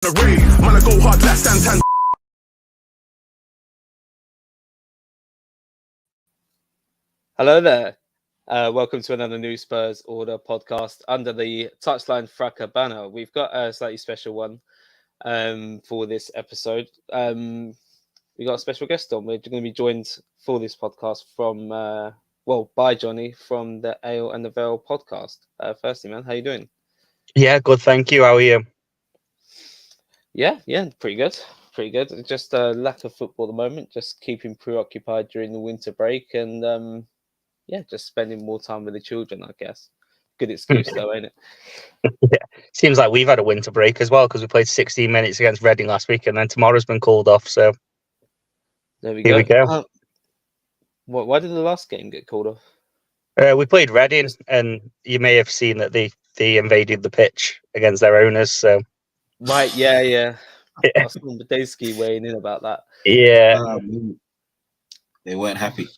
Man, I go hard like Santan. Hello there. Welcome to another New Spurs Order podcast under the Touchline Fracker banner. We've got a slightly special one for this episode. We got a special guest on. We're going to be joined for this podcast from, by Johnny from the Ale and the Vale podcast. Firstly, man, how you doing? Yeah, good. Thank you. How are you? Yeah, pretty good. Pretty good. Just a lack of football at the moment. Just keeping preoccupied during the winter break and just spending more time with the children, I guess. Good excuse though, ain't it? Yeah, seems like we've had a winter break as well because we played 16 minutes against Reading last week, and then tomorrow's been called off. So There we here go. we go. Why did the last game get called off? We played Reading, and you may have seen that they invaded the pitch against their owners. So Right, yeah. I saw Badesky weighing in about that. yeah, They weren't happy.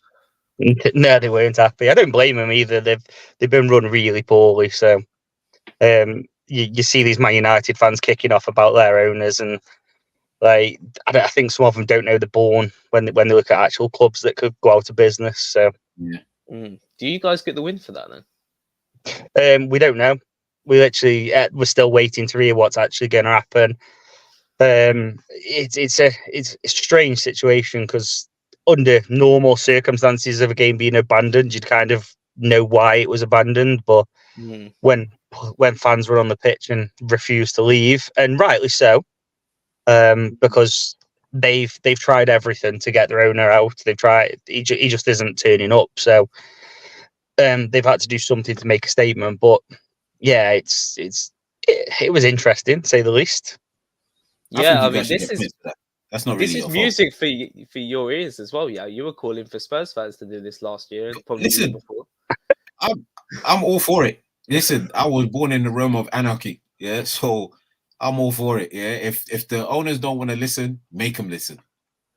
no, they weren't happy. I don't blame them either. They've been run really poorly. So you see these Man United fans kicking off about their owners, and like I think some of them don't know they're born when they look at actual clubs that could go out of business. So Yeah. Do you guys get the win for that then? we don't know. We literally we're still waiting to hear what's actually going to happen. It's a strange situation because under normal circumstances of a game being abandoned, you'd kind of know why it was abandoned. But when fans were on the pitch and refused to leave, and rightly so, because they've tried everything to get their owner out. They've tried. He just isn't turning up. So they've had to do something to make a statement. But yeah, it was interesting, to say the least. Yeah, I mean, this is music for your ears as well. Yeah, you were calling for Spurs fans to do this last year and probably the year before. I'm all for it. Listen, I was born in the realm of anarchy. Yeah, so I'm all for it. Yeah, if the owners don't want to listen, make them listen.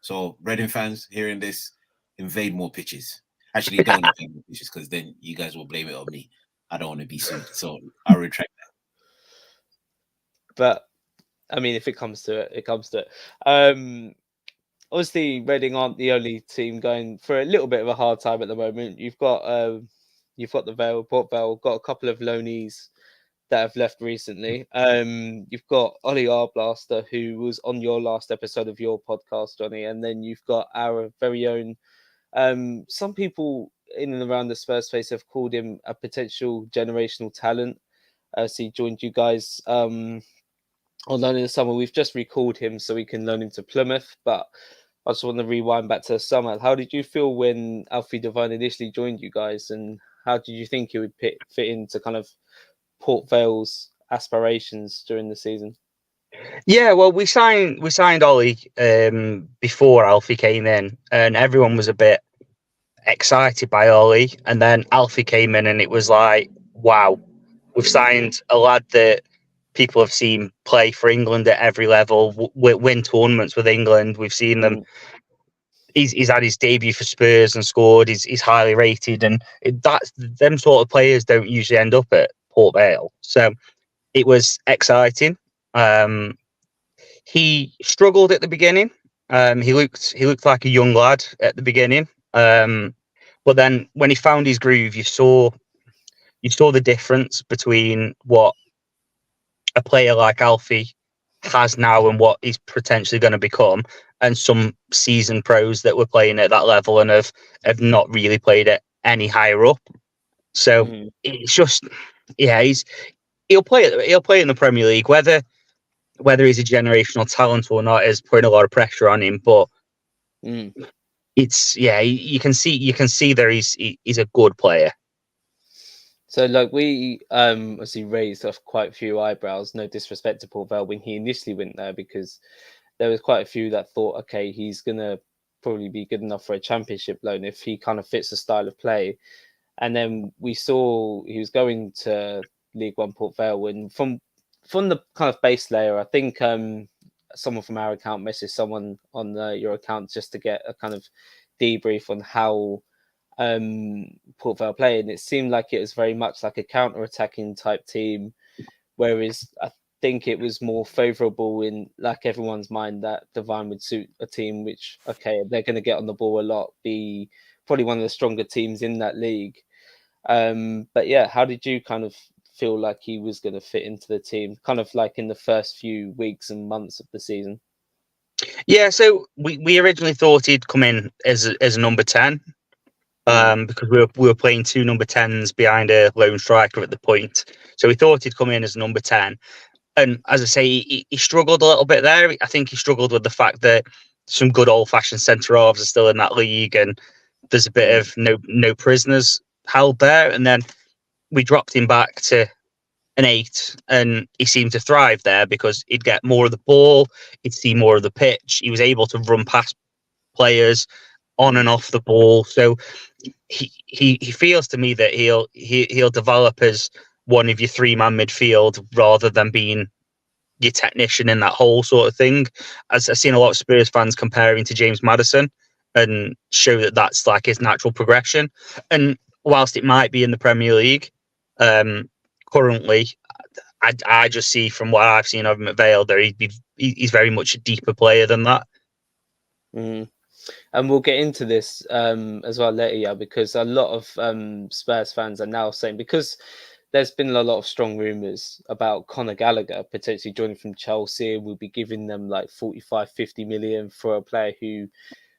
So Reading fans hearing this, invade more pitches. Actually, don't invade more pitches because then you guys will blame it on me. I don't want to be sued, so I retract that. But I mean, if it comes to it, it comes to it. Obviously, Reading aren't the only team going for a little bit of a hard time at the moment. You've got the Vale, Port Vale, got a couple of loanees that have left recently. You've got Ollie Arblaster, who was on your last episode of your podcast, Johnny, and then you've got our very own. Some people in and around the Spurs space have called him a potential generational talent. So he joined you guys on loan in the summer. We've just recalled him so we can loan him to Plymouth, but I just want to rewind back to the summer. How did you feel when Alfie Devine initially joined you guys, and how did you think he would fit into kind of Port Vale's aspirations during the season? Yeah, well, we signed Ollie before Alfie came in, and everyone was a bit excited by Ollie. And then Alfie came in, and it was like, wow, we've signed a lad that people have seen play for England at every level, win tournaments with England. We've seen them. He's had his debut for Spurs and scored. He's highly rated, and that's them sort of players don't usually end up at Port Vale. So it was exciting. He struggled at the beginning. He looked like a young lad at the beginning. But then when he found his groove, you saw the difference between what a player like Alfie has now and what he's potentially going to become, and some seasoned pros that were playing at that level and have not really played it any higher up. So it's just, yeah, he'll play in the Premier League. Whether he's a generational talent or not is putting a lot of pressure on him. But it's you can see there he's a good player. So, like, we obviously raised off quite a few eyebrows, no disrespect to Port Vale, when he initially went there, because there was quite a few that thought, okay, he's going to probably be good enough for a championship loan if he kind of fits the style of play. And then we saw he was going to League One Port Vale, and from the kind of base layer, I think someone from our account messaged someone on your account just to get a kind of debrief on how Port Vale play, and it seemed like it was very much like a counter-attacking type team, whereas think it was more favourable in like everyone's mind that Devine would suit a team which, okay, they're going to get on the ball a lot, be probably one of the stronger teams in that league. But yeah, how did you kind of feel like he was going to fit into the team, kind of like in the first few weeks and months of the season? Yeah, so we originally thought he'd come in as a number 10, because we were playing two number 10s behind a lone striker at the point. So we thought he'd come in as number 10. And as I say, he struggled a little bit there. I think he struggled with the fact that some good old-fashioned centre-halves are still in that league, and there's a bit of no prisoners held there. And then we dropped him back to an 8, and he seemed to thrive there because he'd get more of the ball, he'd see more of the pitch. He was able to run past players on and off the ball. So he feels to me that he'll develop as one of your 3-man midfield rather than being your technician in that whole sort of thing. As I've seen a lot of Spurs fans comparing to James Maddison and show that that's like his natural progression. And whilst it might be in the Premier League, currently, I just see from what I've seen of him at Vale that he's very much a deeper player than that. And we'll get into this as well later, yeah, because a lot of Spurs fans are now saying, because there's been a lot of strong rumours about Conor Gallagher potentially joining from Chelsea. We'll be giving them like 45-50 million for a player who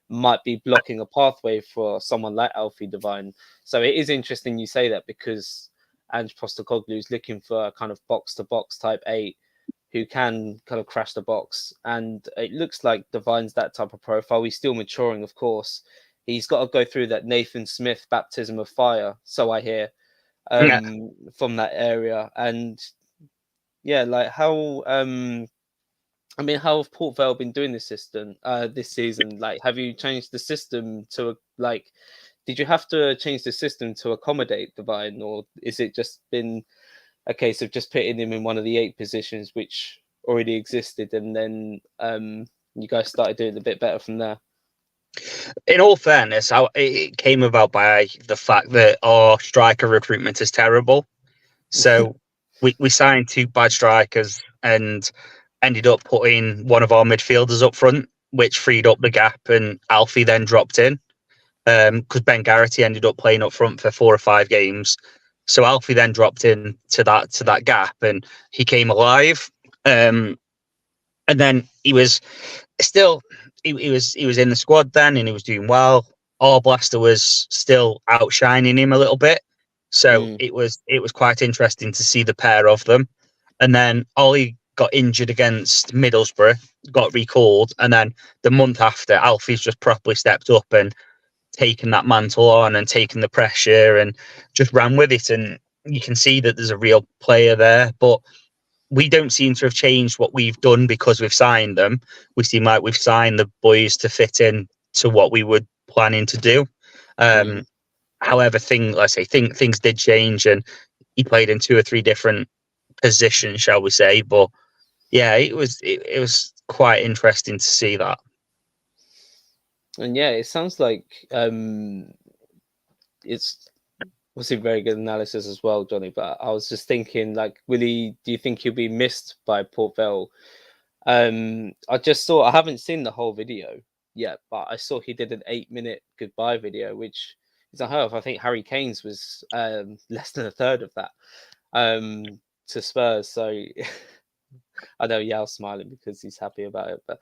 might be blocking a pathway for someone like Alfie Devine. So it is interesting you say that, because Ange Postecoglou is looking for a kind of box-to-box type 8 who can kind of crash the box. And it looks like Devine's that type of profile. He's still maturing, of course. He's got to go through that Nathan Smith baptism of fire, so I hear, from that area. And yeah, like how how have Port Vale been doing this season? Like, have you changed the system to did you have to change the system to accommodate Devine, or is it just been a case of just putting him in one of the 8 positions which already existed, and then you guys started doing a bit better from there? In all fairness, it came about by the fact that our striker recruitment is terrible. So we signed 2 bad strikers and ended up putting one of our midfielders up front, which freed up the gap, and Alfie then dropped in. Because Ben Garrity ended up playing up front for 4 or 5 games. So Alfie then dropped in to that gap, and he came alive. And then he was still he was in the squad then, and he was doing well. Arblaster was still outshining him a little bit, so it was quite interesting to see the pair of them. And then Ollie got injured against Middlesbrough, got recalled, and then the month after, Alfie's just properly stepped up and taken that mantle on and taken the pressure and just ran with it. And you can see that there's a real player there, but we don't seem to have changed what we've done because we've signed them. We seem like we've signed the boys to fit in to what we were planning to do. However, things did change, and he played in 2 or 3 different positions, shall we say. But yeah, it was quite interesting to see that. And yeah, it sounds like it's obviously very good analysis as well, Johnny. But I was just thinking, like, do you think he'll be missed by Port Vale? I haven't seen the whole video yet, but I saw he did an 8-minute goodbye video, which is unheard of. I think Harry Kane's was less than a third of that to Spurs. So I know Yao's smiling because he's happy about it, but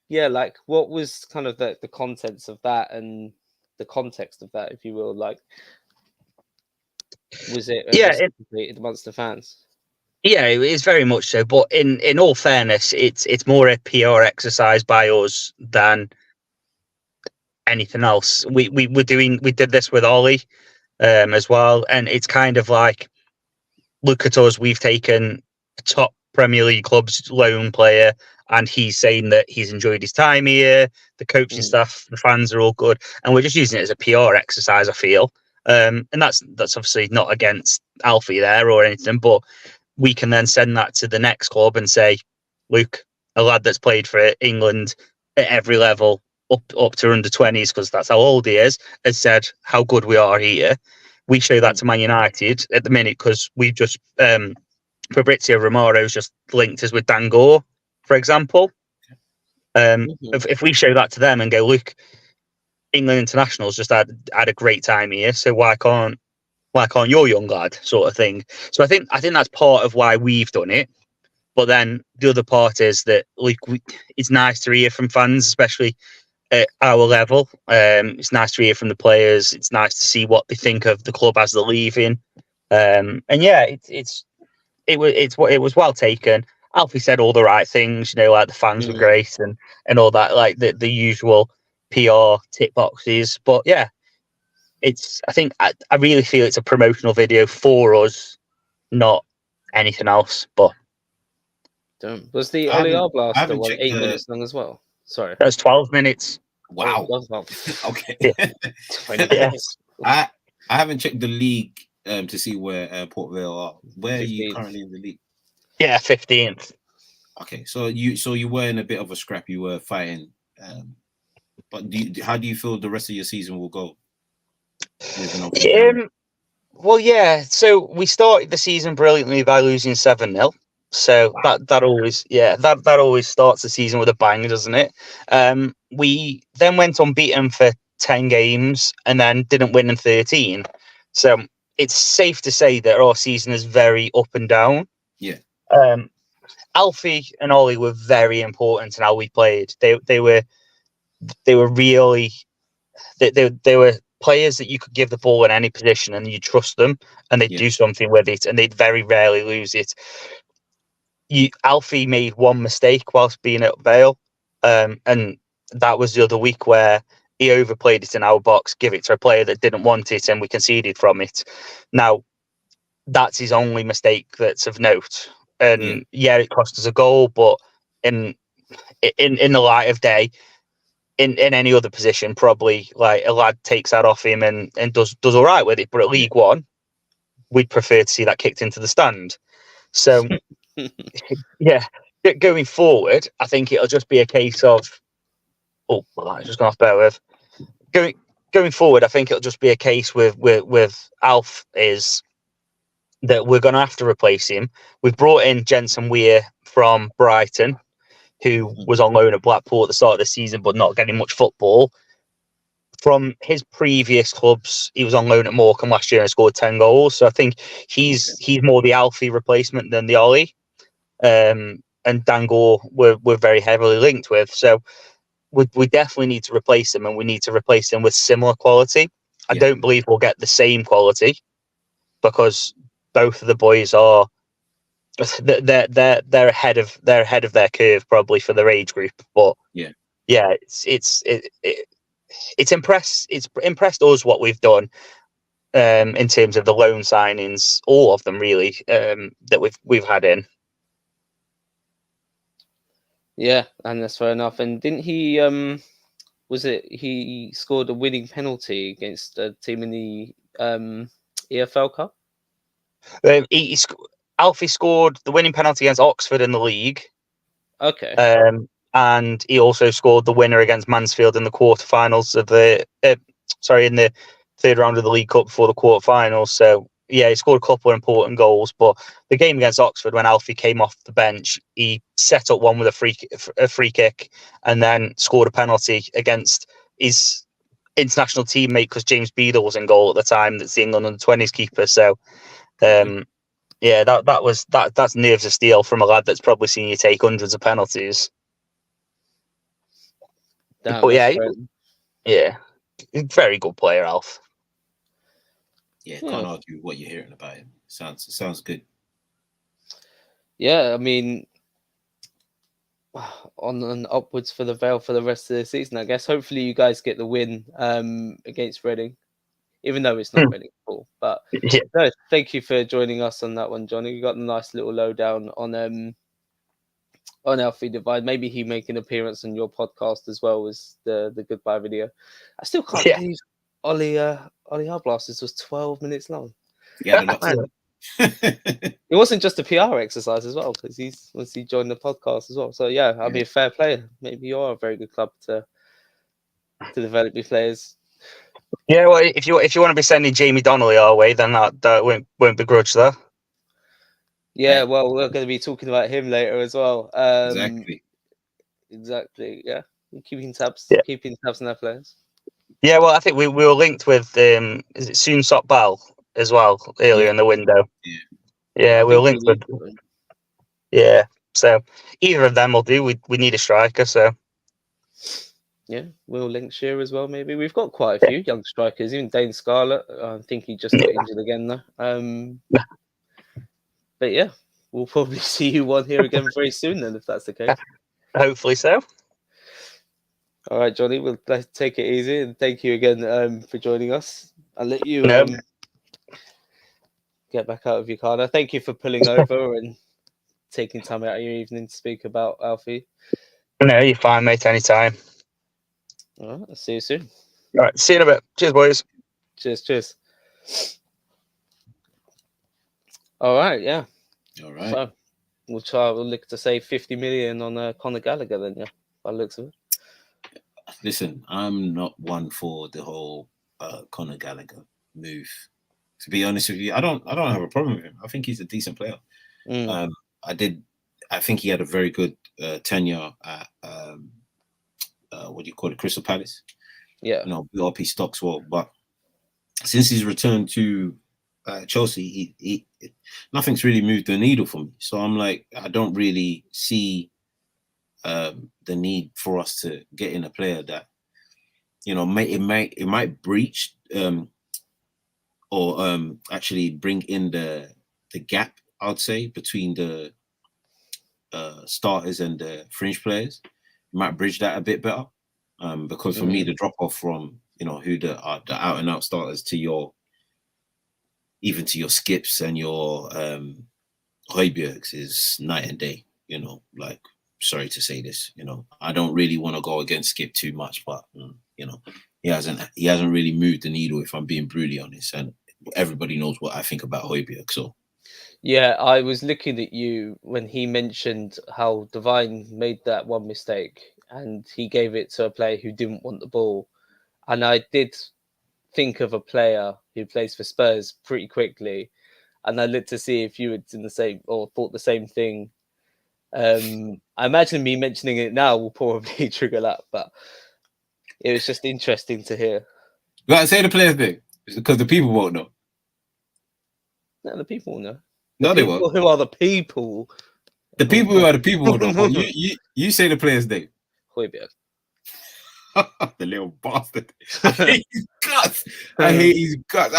yeah, like, what was kind of the contents of that and the context of that, if you will? Like, was it completed amongst the fans? Yeah, it is very much so. But in all fairness, it's more a PR exercise by us than anything else. We did this with Ollie as well, and it's kind of like, look at us, we've taken a top Premier League club's loan player, and he's saying that he's enjoyed his time here. The coaching staff, the fans are all good, and we're just using it as a PR exercise, I feel. And that's obviously not against Alfie there or anything, but we can then send that to the next club and say, look, a lad that's played for England at every level, up to under 20s, because that's how old he is, has said how good we are here. We show that to Man United at the minute because we've just Fabrizio Romaro's just linked us with Dangor, for example. If we show that to them and go, look, England internationals just had a great time here, so why can't your young lad, sort of thing. So I think that's part of why we've done it. But then the other part is that it's nice to hear from fans, especially at our level. It's nice to hear from the players. It's nice to see what they think of the club as they're leaving. And yeah, it was well taken. Alfie said all the right things, like the fans were great and all that, like the usual PR tick boxes. But yeah, I think I really feel it's a promotional video for us, not anything else. But was the I Ollie haven't Blaster one checked 8 minutes long as well? Sorry, that was 12 minutes. Wow. Oh, 12 Okay. Yeah. 20 Yeah. minutes. I haven't checked the league to see where Port Vale are. Where are you 15th. currently in the league? Yeah, 15th. Okay, so you were in a bit of a scrap. You were fighting, but how do you feel the rest of your season will go? Well, yeah. So we started the season brilliantly by losing 7-0. So Wow. that always starts the season with a bang, doesn't it? We then went unbeaten for 10 games and then didn't win in 13. So it's safe to say that our season is very up and down. Yeah. Alfie and Ollie were very important in how we played. They were really they were players that you could give the ball in any position and you trust them and they'd do something with it, and they'd very rarely lose it. Alfie made one mistake whilst being at Vale, and that was the other week where he overplayed it in our box, give it to a player that didn't want it, and we conceded from it. Now, that's his only mistake that's of note. And yeah, it cost us a goal, but in the light of day, in any other position, probably like a lad takes that off him and does all right with it. But at League One, we'd prefer to see that kicked into the stand. So yeah, going forward, I think it'll just be a case of I just gone off bear with. Going forward, I think it'll just be a case with Alf is that we're going to have to replace him. We've brought in Jensen Weir from Brighton, who was on loan at Blackpool at the start of the season, but not getting much football. From his previous clubs, he was on loan at Morecambe last year and scored 10 goals. So I think he's more the Alfie replacement than the Ollie. And Dangor we're very heavily linked with. So we definitely need to replace him, and we need to replace him with similar quality. I don't believe we'll get the same quality because both of the boys are they're ahead of their curve probably for their age group. But it's impressed us what we've done in terms of the loan signings, all of them really, that we've had in. Yeah, and that's fair enough. And didn't he he scored a winning penalty against a team in the EFL Cup? Alfie scored the winning penalty against Oxford in the league. Okay. And he also scored the winner against Mansfield in the quarterfinals of in the third round of the League Cup before the quarterfinals. So yeah, he scored a couple of important goals. But the game against Oxford, when Alfie came off the bench, he set up one with a free kick, and then scored a penalty against his international teammate because James Beadle was in goal at the time. That's the England under-20s keeper. So. Yeah, that's nerves of steel from a lad that's probably seen you take hundreds of penalties. Damn, but yeah, very good player, Alf. Yeah, can't argue what you're hearing about him. Sounds good. Yeah, I mean, on and upwards for the Vale for the rest of the season, I guess. Hopefully, you guys get the win against Reading, even though it's not Reading full. But no, thank you for joining us on that one, Johnny. You got a nice little lowdown on Alfie Devine. Maybe he make an appearance on your podcast as well as the goodbye video. I still can't believe Ollie Blasters was 12 minutes long. Yeah, it wasn't just a PR exercise as well, because he joined the podcast as well. So yeah, I'll be a fair player. Maybe you are a very good club to develop your players. Yeah, well, if you want to be sending Jamie Donnelly our way, then that won't begrudge that. Yeah, well, we're going to be talking about him later as well. Exactly. Exactly. Yeah, we're keeping tabs on their players. Yeah, well, I think we were linked with is it Soonsop Bal as well earlier in the window. Yeah, we were linked with. Yeah, so either of them will do. We need a striker, so yeah, Will Linkshire as well. Maybe we've got quite a few young strikers. Even Dane Scarlett. I think he just got injured again though. But yeah, we'll probably see you one here again very soon then, if that's the case. Hopefully so. All right, Johnny, we'll take it easy, and thank you again for joining us. I'll let you get back out of your car now. Thank you for pulling over and taking time out of your evening to speak about Alfie. No, you're fine, mate. Anytime. All right, I'll see you soon. All right, see you in a bit. Cheers, boys. Cheers. All right, yeah. All right. So we'll look to save 50 million on Conor Gallagher then, yeah, by the looks of it. Listen, I'm not one for the whole Conor Gallagher move. To be honest with you, I don't have a problem with him. I think he's a decent player. I think he had a very good tenure at what do you call it, Crystal Palace. Yeah. Built up his stocks well, but since he's returned to Chelsea, he nothing's really moved the needle for me. So I'm like, I don't really see the need for us to get in a player that, it might breach or actually bring in the gap, I'd say, between the starters and the fringe players. It might bridge that a bit better. Because for me, the drop off from who the out and out starters to your Skips and your Højbjergs is night and day. Sorry to say this, I don't really want to go against Skip too much, but he hasn't really moved the needle, if I'm being brutally honest, and everybody knows what I think about Højbjerg. So yeah, I was looking at you when he mentioned how Devine made that one mistake and he gave it to a player who didn't want the ball, and I did think of a player who plays for Spurs pretty quickly, and I looked to see if you had in the same or thought the same thing. I imagine me mentioning it now will probably trigger that, but it was just interesting to hear. You gotta say the player's name because the people won't know. No, the people know. They won't. Who are the people? The people who are the people will know. But you say the player's name. Højbjerg. The little bastard. I hate his guts.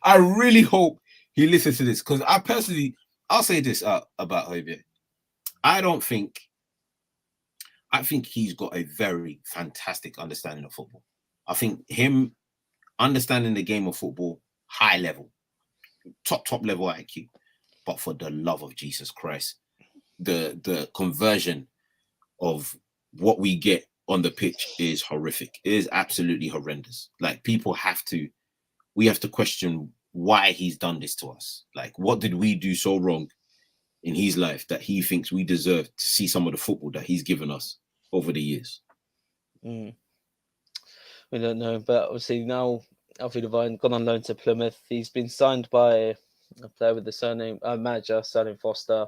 I really hope he listens to this, because I'll say this about Højbjerg. I think he's got a very fantastic understanding of football. I think him understanding the game of football, high level, top level IQ. But for the love of Jesus Christ, the conversion of what we get on the pitch is horrific. It is absolutely horrendous. Like, we have to question why he's done this to us. Like, what did we do so wrong in his life that he thinks we deserve to see some of the football that he's given us over the years? We don't know, but obviously now Alfie Devine gone on loan to Plymouth. He's been signed by a player with the surname manager, surname Foster.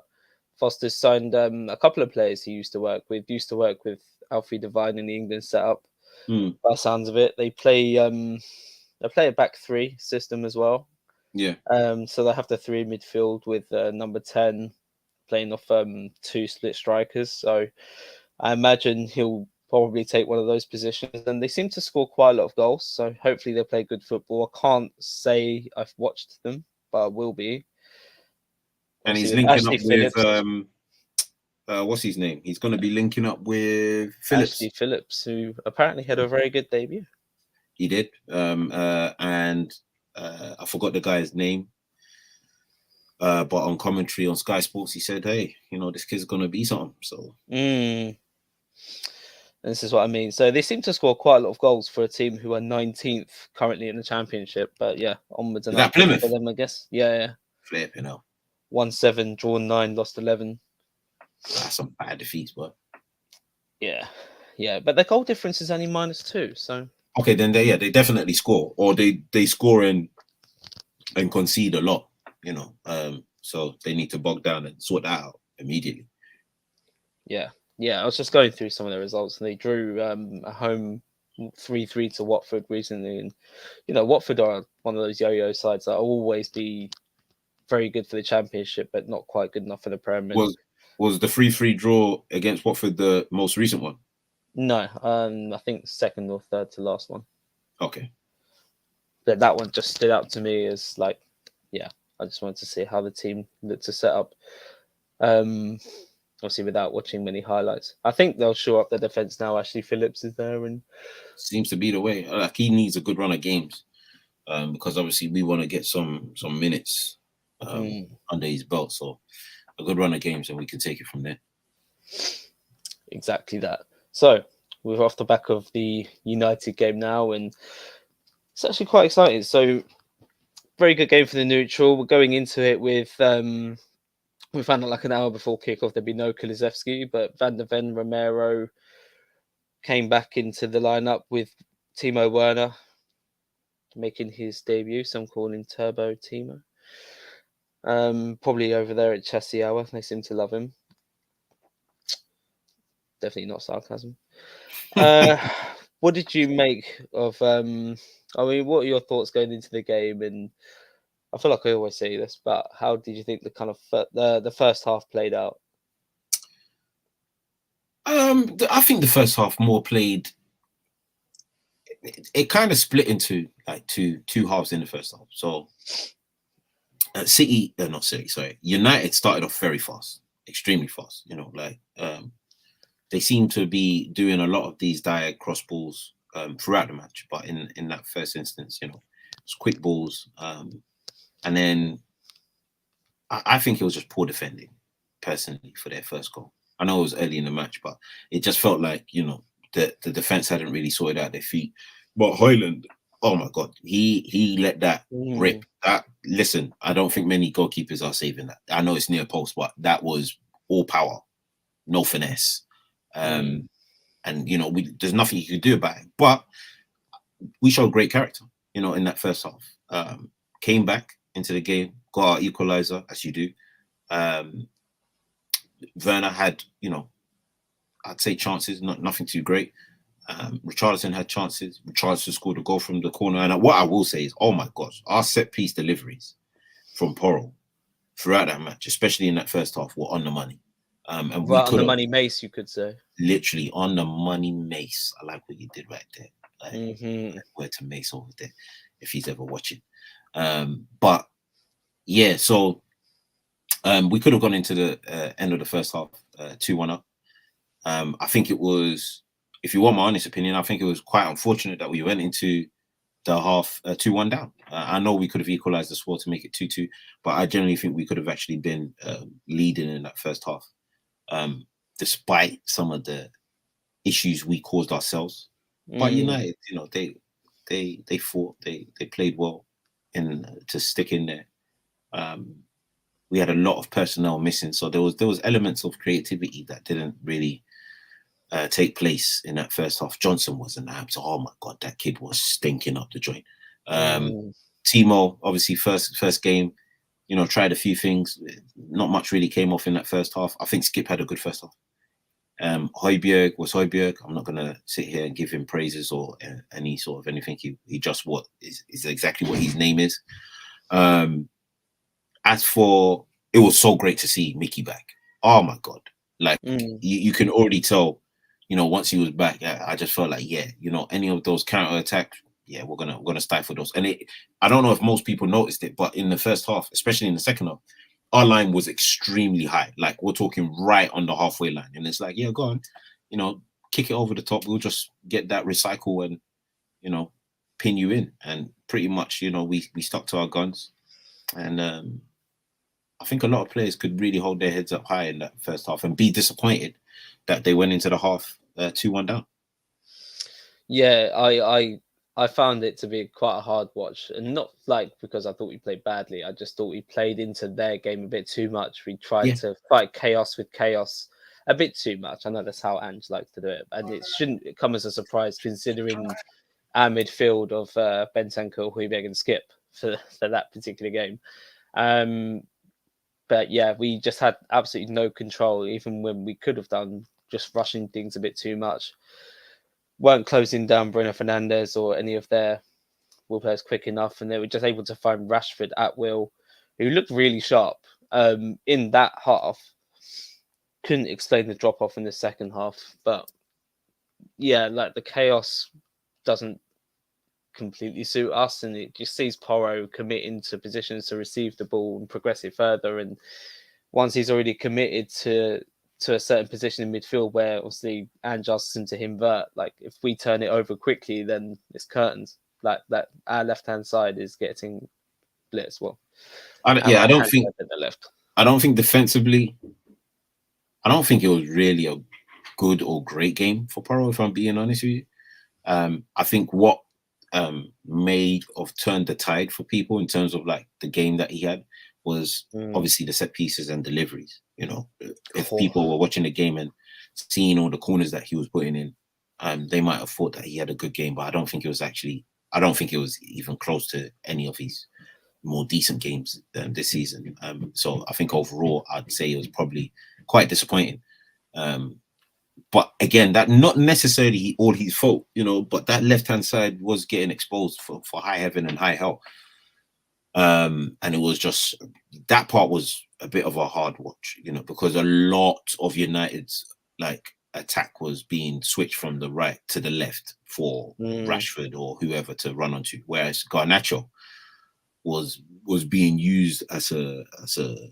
Foster's signed a couple of players he used to work with. Alfie Devine in the England setup. By sounds of it, they play a back three system as well. Yeah. So they have the three midfield with number 10 playing off two split strikers. So I imagine he'll probably take one of those positions, and they seem to score quite a lot of goals. So hopefully they play good football. I can't say I've watched them, but I will be. And he's linking up with what's his name? He's going to be linking up with Phillips. Ashley Phillips, who apparently had a very good debut. He did. And I forgot the guy's name. But on commentary on Sky Sports, he said, hey, this kid's going to be something. So this is what I mean. So they seem to score quite a lot of goals for a team who are 19th currently in the Championship. But yeah, onwards and upwards Plymouth? for them, I guess. Yeah. Flipping hell. 1-7, drawn 9, lost 11. That's some bad defeats, but yeah. But their goal difference is only -2. So okay, then they definitely score, or they score and concede a lot. So they need to bog down and sort that out immediately. Yeah. I was just going through some of the results, and they drew a home 3-3 to Watford recently. And Watford are one of those yo-yo sides that will always be very good for the Championship, but not quite good enough for the Premier. Was the 3-3 draw against Watford the most recent one? No, I think second or third to last one. Okay. But that one just stood out to me as like, I just wanted to see how the team looked to set up. Obviously, without watching many highlights, I think they'll shore up their defense now. Ashley Phillips is there, and seems to be the way. Like, he needs a good run of games, because obviously we want to get some minutes under his belt. So a good run of games, and we can take it from there. Exactly that. So we're off the back of the United game now, and it's actually quite exciting. So very good game for the neutral. We're going into it with we found out like an hour before kickoff there'd be no Kulusevski, but Van der Ven, Romero came back into the lineup with Timo Werner making his debut. Some call him Turbo Timo. Probably over there at Chelsea Hour. They seem to love him. Definitely not sarcasm. What did you make of? I mean, what are your thoughts going into the game? And I feel like I always say this, but how did you think the kind of the first half played out? I think the first half more played. It kind of split into like two halves in the first half. So United started off very fast, extremely fast. They seem to be doing a lot of these diag cross balls throughout the match, but in that first instance, it's quick balls. And then I think it was just poor defending, personally, for their first goal. I know it was early in the match, but it just felt like, the defense hadn't really sorted out their feet. But Højlund, oh my God, he let that rip. Listen, I don't think many goalkeepers are saving that. I know it's near post, but that was all power, no finesse. And there's nothing you could do about it. But we showed great character, in that first half. Came back into the game, got our equalizer, as you do. Werner had, I'd say chances, nothing too great. Richarlison had chances. Richarlison scored a goal from the corner. And what I will say is, oh my gosh, our set piece deliveries from Porro throughout that match, especially in that first half, were on the money. And right on the money mace, you could say. Literally on the money mace. I like what you did right there. Word to Mace over there, if he's ever watching. But yeah, so we could have gone into the end of the first half 2-1 up. I think it was, if you want my honest opinion, I think it was quite unfortunate that we went into the half 2-1 down. I know we could have equalized the score to make it 2-2, but I generally think we could have actually been leading in that first half, despite some of the issues we caused ourselves. But United, they fought, they played well to stick in there. We had a lot of personnel missing, so there was elements of creativity that didn't really take place in that first half. Johnson was an absolute, oh my God, that kid was stinking up the joint. Timo, obviously first game, tried a few things. Not much really came off in that first half. I think Skip had a good first half. Højbjerg was Højbjerg. I'm not gonna sit here and give him praises or any sort of anything. He just what is exactly what his name is. As for, it was so great to see Mickey back. Oh my God, like you can already tell, once he was back, I just felt like, any of those counter attacks, we're gonna stifle those. And I don't know if most people noticed it, but in the first half, especially in the second half, our line was extremely high. Like, we're talking right on the halfway line. And it's like, go on, kick it over the top. We'll just get that recycle and, pin you in. And pretty much, we stuck to our guns. And I think a lot of players could really hold their heads up high in that first half and be disappointed that they went into the half 2-1 down. Yeah, I found it to be quite a hard watch, and not like because I thought we played badly. I just thought we played into their game a bit too much. We tried to fight chaos with chaos a bit too much. I know that's how Ange likes to do it, and it shouldn't come as a surprise considering our midfield of Bentancur, Højbjerg, and Skip for that particular game. But yeah, we just had absolutely no control, even when we could have done, just rushing things a bit too much. Weren't closing down Bruno Fernandes or any of their will players quick enough, and they were just able to find Rashford at will, who looked really sharp in that half. Couldn't explain the drop off in the second half, but yeah, like the chaos doesn't completely suit us, and it just sees Porro committing to positions to receive the ball and progress it further. And once he's already committed to a certain position in midfield, where obviously Ange asks him to invert, like if we turn it over quickly, then it's curtains. Like that, our left hand side is getting blitzed. Well, I don't think at the left. I don't think defensively. I don't think it was really a good or great game for Porro, if I'm being honest with you. I think what made of turned the tide for people in terms of like the game that he had was obviously the set pieces and deliveries. You know, if people were watching the game and seeing all the corners that he was putting in, they might have thought that he had a good game, but I don't think it was even close to any of his more decent games this season. So I think overall, I'd say it was probably quite disappointing. But again, that not necessarily all his fault, you know, but that left-hand side was getting exposed for high heaven and high hell. And it was just, that part was a bit of a hard watch, you know, because a lot of United's like attack was being switched from the right to the left for Rashford or whoever to run onto, whereas Garnacho was being used as a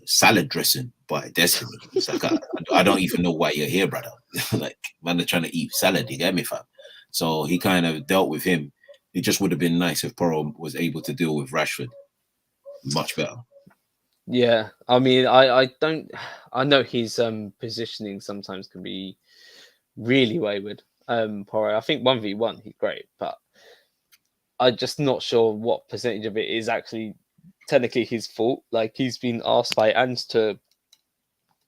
salad dressing by Destiny. It's like I don't even know why you're here, brother. Like, man, they're trying to eat salad. You get me, fam? So he kind of dealt with him. It just would have been nice if Porro was able to deal with Rashford much better. Yeah, I mean, I know his positioning sometimes can be really wayward. Porro, I think 1v1 he's great, but I'm just not sure what percentage of it is actually technically his fault. Like, he's been asked by Ange to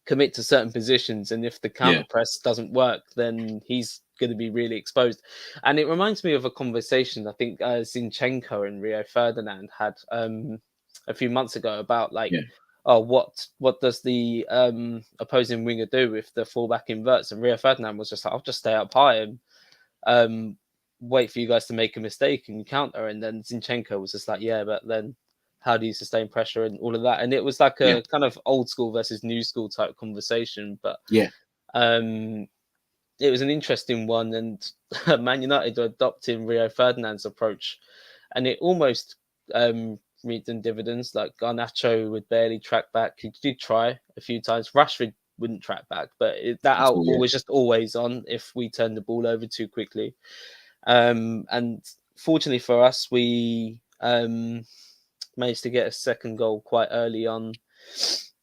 commit to certain positions, and if the counter press doesn't work, then he's going to be really exposed. And it reminds me of a conversation I think Zinchenko and Rio Ferdinand had a few months ago about like, oh, what does the opposing winger do if the fullback inverts? And Rio Ferdinand was just like, I'll just stay up high and wait for you guys to make a mistake and counter. And then Zinchenko was just like, yeah, but then how do you sustain pressure and all of that? And it was like a kind of old school versus new school type conversation. But it was an interesting one. And Man United are adopting Rio Ferdinand's approach, and it almost reaped them dividends. Like Garnacho would barely track back. He did try a few times. Rashford wouldn't track back, but that outball was just always on if we turned the ball over too quickly. And fortunately for us, we managed to get a second goal quite early on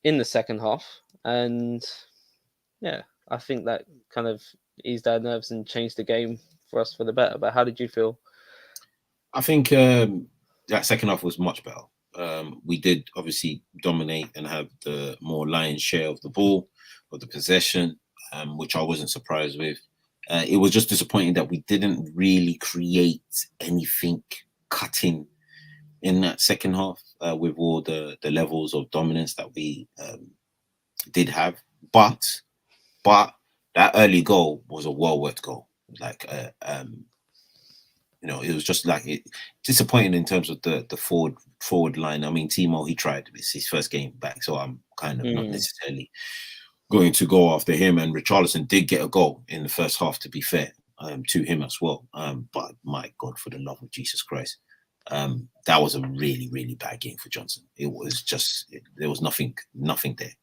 in the second half. And yeah, I think that kind of eased our nerves and changed the game for us for the better. But how did you feel? I think that second half was much better. We did obviously dominate and have the more lion's share of the ball, of the possession, which I wasn't surprised with. It was just disappointing that we didn't really create anything cutting in that second half with all the levels of dominance that we did have. But that early goal was a well-worked goal. Like, you know, it was just like disappointing in terms of the forward line. I mean, Timo, he tried. It's his first game back, so I'm kind of not necessarily going to go after him. And Richarlison did get a goal in the first half, to be fair, to him as well. But my God, for the love of Jesus Christ, that was a really, really bad game for Johnson. It was just, there was nothing there.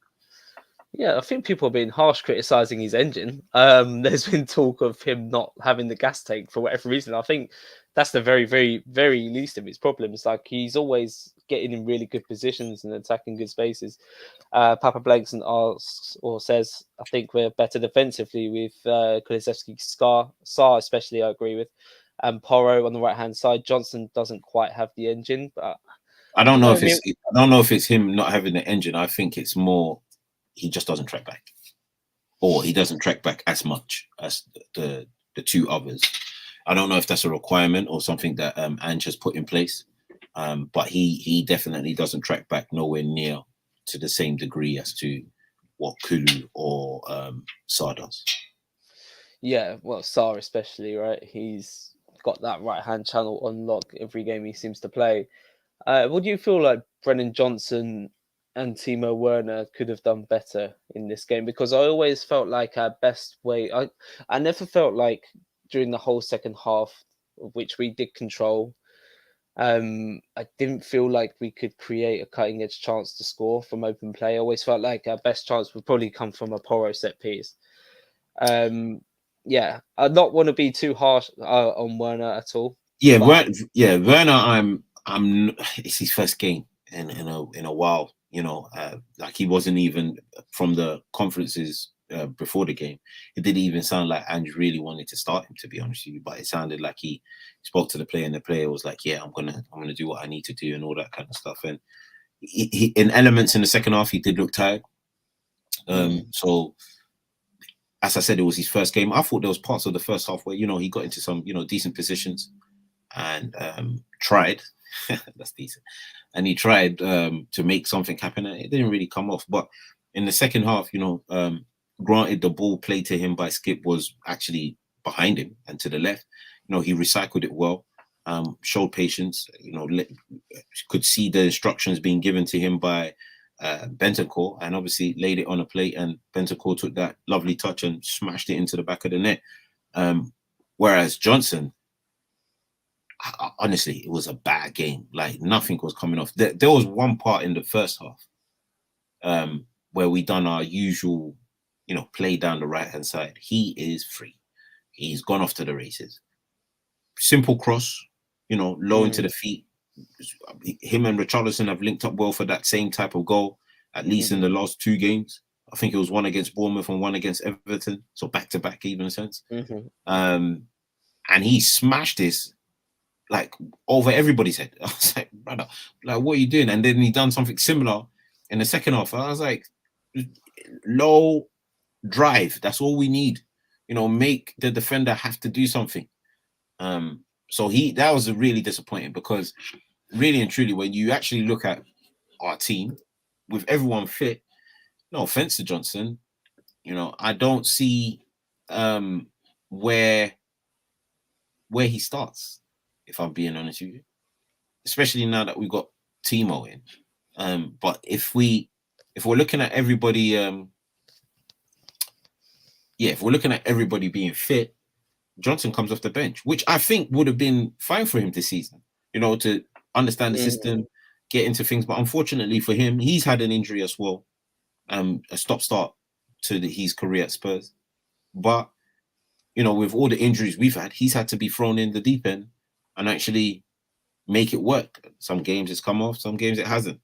Yeah, I think people have been harsh criticising his engine. There's been talk of him not having the gas tank for whatever reason. I think that's the very, very, very least of his problems. Like, he's always getting in really good positions and attacking good spaces. Papa Blankson asks or says, I think we're better defensively with Kulusevski, Sarr especially, I agree with. And Porro on the right-hand side. Johnson doesn't quite have the engine, but I don't know if it's him not having the engine. I think it's more he just doesn't track back, or he doesn't track back as much as the two others. I don't know if that's a requirement or something that Ange has put in place, but he definitely doesn't track back nowhere near to the same degree as to what Kulu or Sar does. Yeah, well, Sar especially, right? He's got that right hand channel on lock every game he seems to play. What do you feel like Brennan Johnson and Timo Werner could have done better in this game? Because I always felt like our best way, I never felt like during the whole second half, of which we did control, I didn't feel like we could create a cutting edge chance to score from open play. I always felt like our best chance would probably come from a Porro set piece. Yeah, I not want to be too harsh on Werner at all. Yeah, but Werner. It's his first game in a while. You know, like he wasn't even from the conferences before the game. It didn't even sound like Ange really wanted to start him, to be honest with you. But it sounded like he spoke to the player, and the player was like, "Yeah, I'm gonna do what I need to do," and all that kind of stuff. And he in elements in the second half, he did look tired. So, as I said, it was his first game. I thought there was parts of the first half where, you know, he got into some, you know, decent positions and tried. That's decent. And he tried to make something happen. It didn't really come off. But in the second half, you know, granted the ball played to him by Skip was actually behind him and to the left. You know, he recycled it well, showed patience, you know, could see the instructions being given to him by Bentancur, and obviously laid it on a plate, and Bentancur took that lovely touch and smashed it into the back of the net. Whereas Johnson, honestly, it was a bad game. Like nothing was coming off. There was one part in the first half where we done our usual, you know, play down the right hand side. He is free. He's gone off to the races. Simple cross, you know, low into the feet. Him and Richarlison have linked up well for that same type of goal, at least in the last two games. I think it was one against Bournemouth and one against Everton, so back to back, even sense. And he smashed this like over everybody's head. I was like, brother, like what are you doing? And then he done something similar in the second half. I was like, low drive. That's all we need. You know, make the defender have to do something. So that was really disappointing, because really and truly, when you actually look at our team with everyone fit, no offense to Johnson, you know, I don't see where he starts, if I'm being honest with you, especially now that we've got Timo in. But if we're looking at everybody, if we're looking at everybody being fit, Johnson comes off the bench, which I think would have been fine for him this season, you know, to understand the system, get into things. But unfortunately for him, he's had an injury as well, a stop-start to his career at Spurs. But, you know, with all the injuries we've had, he's had to be thrown in the deep end and actually make it work. Some games it's come off, some games it hasn't.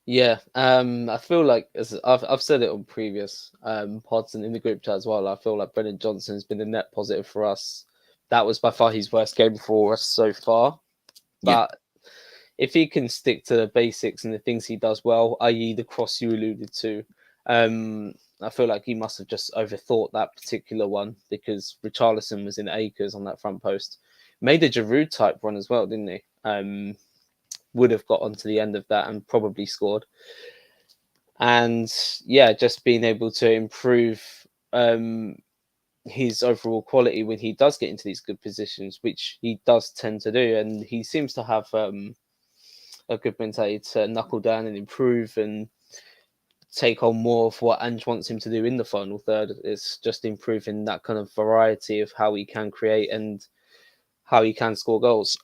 Yeah, I feel like, as I've said it on previous pods and in the group chat as well, I feel like Brennan Johnson has been a net positive for us. That was by far his worst game for us so far. But if he can stick to the basics and the things he does well, i.e. the cross you alluded to, I feel like he must have just overthought that particular one, because Richarlison was in acres on that front post. Made a Giroud type run as well, didn't he? Would have got onto the end of that and probably scored. And yeah, just being able to improve his overall quality when he does get into these good positions, which he does tend to do. And he seems to have a good mentality to knuckle down and improve and take on more of what Ange wants him to do in the final third. It's just improving that kind of variety of how he can create and how he can score goals.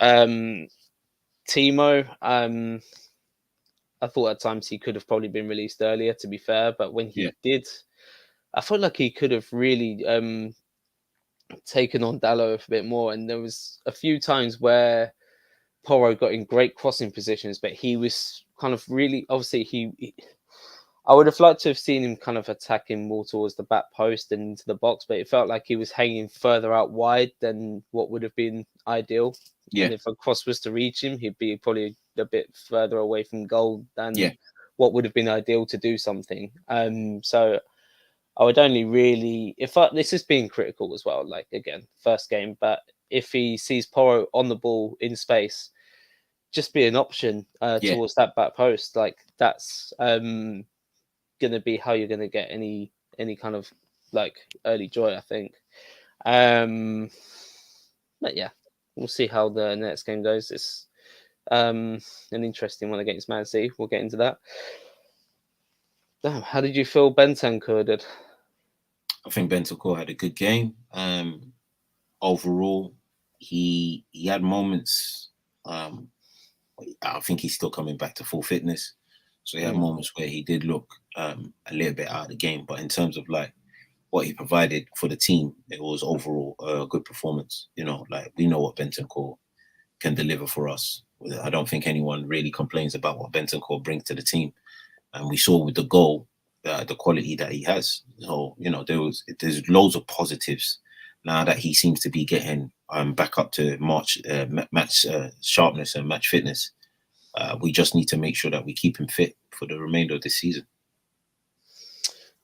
Timo, I thought at times he could have probably been released earlier, to be fair, but when he did, I felt like he could have really taken on Dalot a bit more. And there was a few times where Porro got in great crossing positions, but he was kind of really, obviously, I would have liked to have seen him kind of attacking more towards the back post and into the box, but it felt like he was hanging further out wide than what would have been ideal. Yeah. And if a cross was to reach him, he'd be probably a bit further away from goal than what would have been ideal to do something. So I would only really, this is being critical as well, like again, first game, but if he sees Porro on the ball in space, just be an option Yeah. towards that back post. Like that's going to be how you're going to get any kind of like early joy, I think. But yeah, we'll see how the next game goes. It's an interesting one against Man City. We'll get into that. Damn, how did you feel Bentancur did? I think Bentancur had a good game. Overall, he had moments. I think he's still coming back to full fitness, so he had moments where he did look a little bit out of the game. But in terms of like what he provided for the team, it was overall a good performance. You know, like we know what Bentancur can deliver for us. I don't think anyone really complains about what Bentancur brings to the team, and we saw with the goal the quality that he has. So you know, there's loads of positives now that he seems to be getting back up to match sharpness and match fitness. We just need to make sure that we keep him fit for the remainder of the season.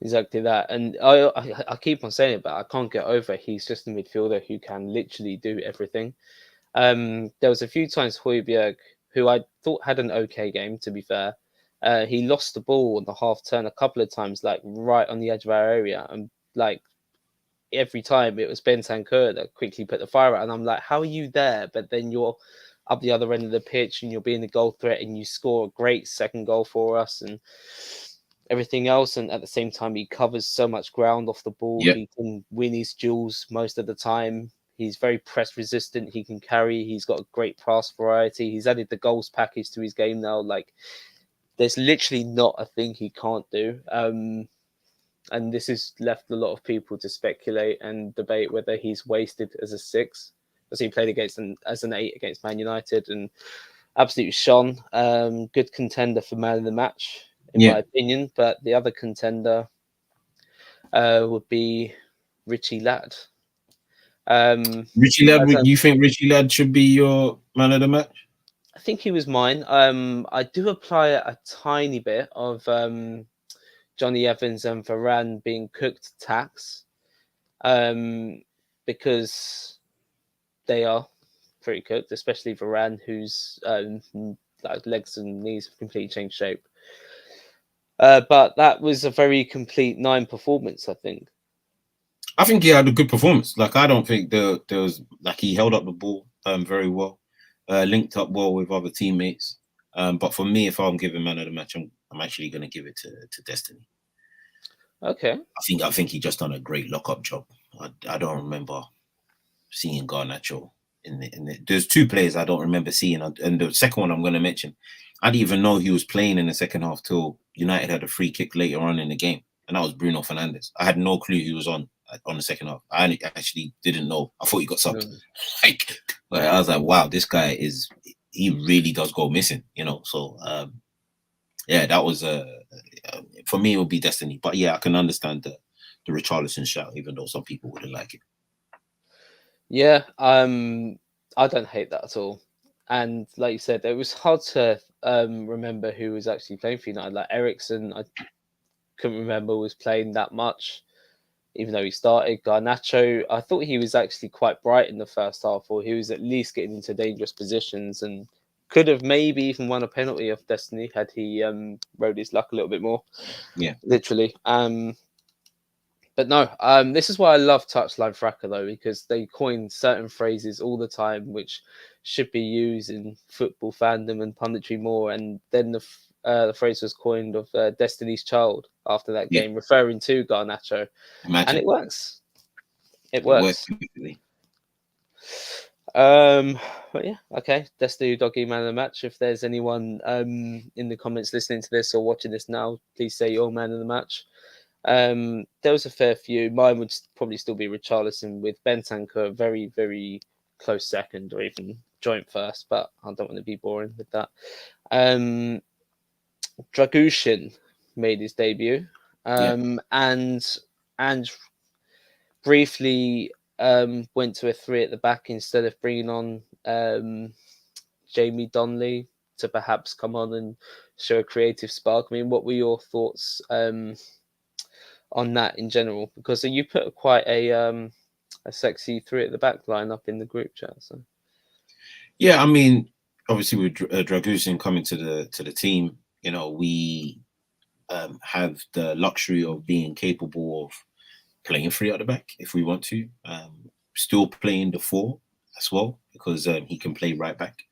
Exactly that, and I keep on saying it, but I can't get over it. He's just a midfielder who can literally do everything. There was a few times Højbjerg, who I thought had an okay game, to be fair. He lost the ball on the half turn a couple of times, like right on the edge of our area, and like every time it was Bentancur that quickly put the fire out, and I'm like, how are you there? But then you're up the other end of the pitch and you're being the goal threat and you score a great second goal for us and everything else. And at the same time, he covers so much ground off the ball. Yep. He can win his duels most of the time. He's very press resistant. He can carry. He's got a great pass variety. He's added the goals package to his game now. Like, there's literally not a thing he can't do. And this has left a lot of people to speculate and debate whether he's wasted as a 6, as he played as an 8 against Man United and absolutely shone. Good contender for man of the match, in my opinion. But the other contender would be Richie Ladd. Richie Ladd, you think Richie Ladd should be your man of the match? I think he was mine. I do apply a tiny bit of Johnny Evans and Varane being cooked tax, because they are pretty cooked, especially Varane, whose like legs and knees have completely changed shape. But that was a very complete 9 performance, I think. I think he had a good performance. Like, I don't think there was, like, he held up the ball very well, linked up well with other teammates. But for me, if I'm giving man of the match, I'm actually going to give it to Destiny. Okay. I think he just done a great lock-up job. I don't remember seeing Garnacho in the. There's 2 players I don't remember seeing, and the second one I'm going to mention, I didn't even know he was playing in the second half till United had a free kick later on in the game, and that was Bruno Fernandes. I had no clue he was on the second half. I actually didn't know. I thought he got subbed. But I was like, wow, this guy he really does go missing, you know. So yeah, that was for me it would be Destiny. But yeah, I can understand the Richarlison shout, even though some people wouldn't like it. Yeah, I don't hate that at all. And like you said, it was hard to remember who was actually playing for United. Like Eriksen, I couldn't remember was playing that much, even though he started. Garnacho, I thought he was actually quite bright in the first half, or he was at least getting into dangerous positions and could have maybe even won a penalty off Destiny had he rode his luck a little bit more. Yeah, literally. But no, this is why I love Touchline Fracker, though, because they coin certain phrases all the time which should be used in football fandom and punditry more. And then the phrase was coined of Destiny's Child after that game, referring to Garnacho. Imagine. And it works. It works. But yeah, okay. Destiny Doggy man of the match. If there's anyone in the comments listening to this or watching this now, please say your man of the match. There was a fair few. Mine would probably still be Richarlison, with Bentancur very, very close second, or even joint first, but I don't want to be boring with that. Dragushin made his debut, and briefly went to a 3 at the back instead of bringing on Jamie Donnelly to perhaps come on and show a creative spark. I mean, what were your thoughts on that in general? Because you put quite a sexy 3 at the back line up in the group chat. So yeah, I mean, obviously with Dragusin coming to the team, you know, we have the luxury of being capable of playing three at the back if we want to. Still playing the four as well because he can play right back.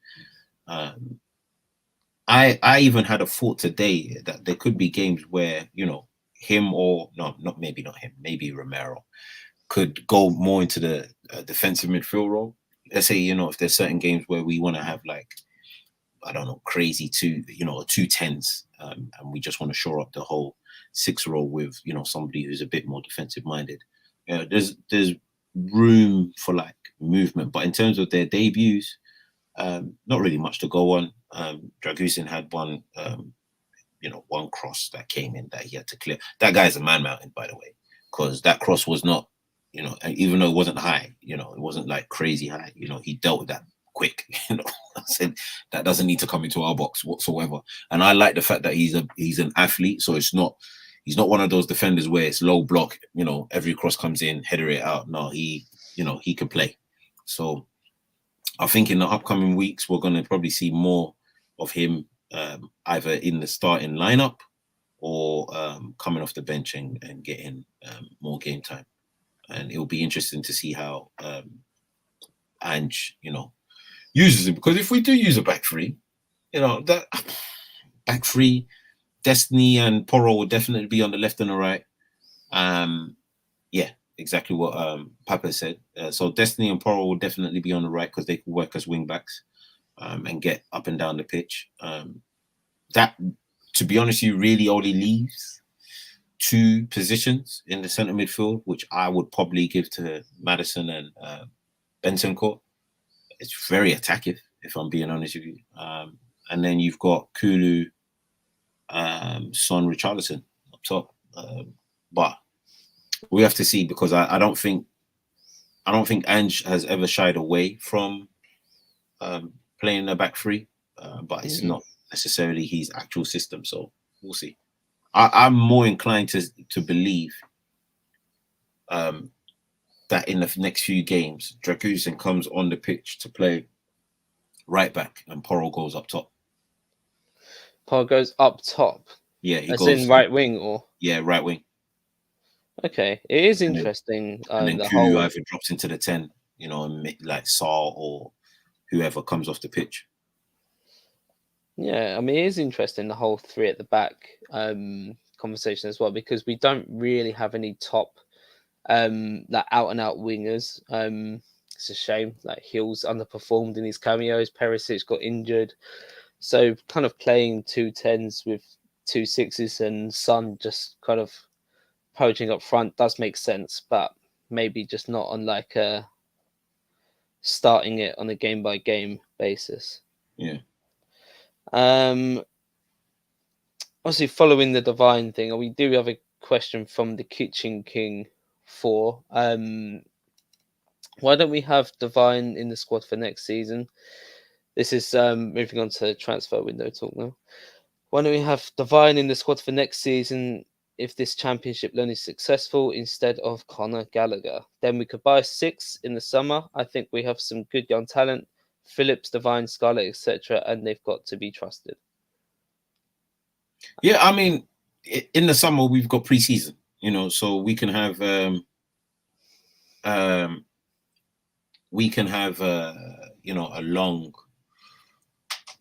I even had a thought today that there could be games where, you know, him or maybe not him, maybe Romero could go more into the defensive midfield role. Let's say, you know, if there's certain games where we want to have like, I don't know, crazy two 10s, and we just want to shore up the whole 6 role with, you know, somebody who's a bit more defensive minded. There's room for like movement, but in terms of their debuts, not really much to go on. Dragusin had one cross that came in that he had to clear. That guy's a man mountain, by the way, because that cross was not, you know, even though it wasn't high, you know, it wasn't like crazy high, you know, he dealt with that quick. You know, I said that doesn't need to come into our box whatsoever. And I like the fact that he's an athlete, so he's not one of those defenders where it's low block, you know, every cross comes in, header it out. No, he can play. So I think in the upcoming weeks we're going to probably see more of him, either in the starting lineup or coming off the bench and getting more game time. And it'll be interesting to see how Ange, you know, uses it, because if we do use a back three, you know, that back three, Destiny and Porro will definitely be on the left and the right. Yeah, exactly what Papa said. So Destiny and Porro will definitely be on the right because they can work as wing backs and get up and down the pitch. That, to be honest, you really only leaves 2 positions in the centre midfield, which I would probably give to Maddison and Bentancur. It's very attacking, if I'm being honest with you. And then you've got Kulu, Son, Richarlison up top. But we have to see, because I don't think Ange has ever shied away from playing a back three, but it's not necessarily his actual system. So we'll see. I'm more inclined to believe that in the next few games, Dragusin comes on the pitch to play right back and Porro goes up top. Porro goes up top? Yeah, he goes in right wing, or? Yeah, right wing. Okay, it is interesting. And then the Kulu whole... either drops into the 10, you know, and like Saul or whoever comes off the pitch. Yeah, I mean, it is interesting, the whole 3 at the back conversation as well, because we don't really have any top like out and out wingers. It's a shame. Like, Hill's underperformed in his cameos. Perisic got injured, so kind of playing 2 10s with 2 6s and Son just kind of poaching up front does make sense, but maybe just not on like a starting it on a game by game basis. Yeah. Obviously, following the Devine thing, we do have a question from the Kitchen King 4. Why don't we have Devine in the squad for next season? This is moving on to transfer window talk now. Why don't we have Devine in the squad for next season if this championship run is successful instead of Conor Gallagher? Then we could buy 6 in the summer. I think we have some good young talent, Phillips, Devine, Scarlett, etc., and they've got to be trusted. Yeah, I mean, in the summer we've got pre-season, you know, so we can have you know, a long,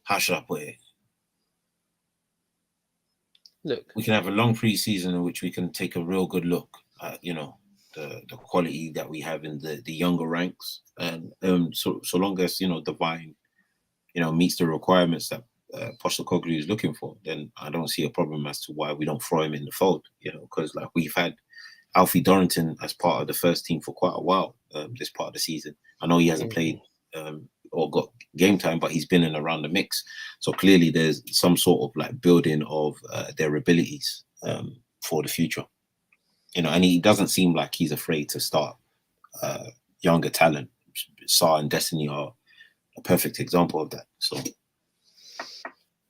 how should I put it? Look, we can have a long pre-season in which we can take a real good look at, you know, the quality that we have in the younger ranks, and so long as, you know, Devine, you know, meets the requirements that Postecoglou is looking for, then I don't see a problem as to why we don't throw him in the fold, you know, because like we've had Alfie Dorrington as part of the first team for quite a while this part of the season. I know he hasn't played or got game time, but he's been in around the mix. So clearly there's some sort of like building of their abilities for the future, you know, and he doesn't seem like he's afraid to start younger talent. Sa and Destiny are a perfect example of that. So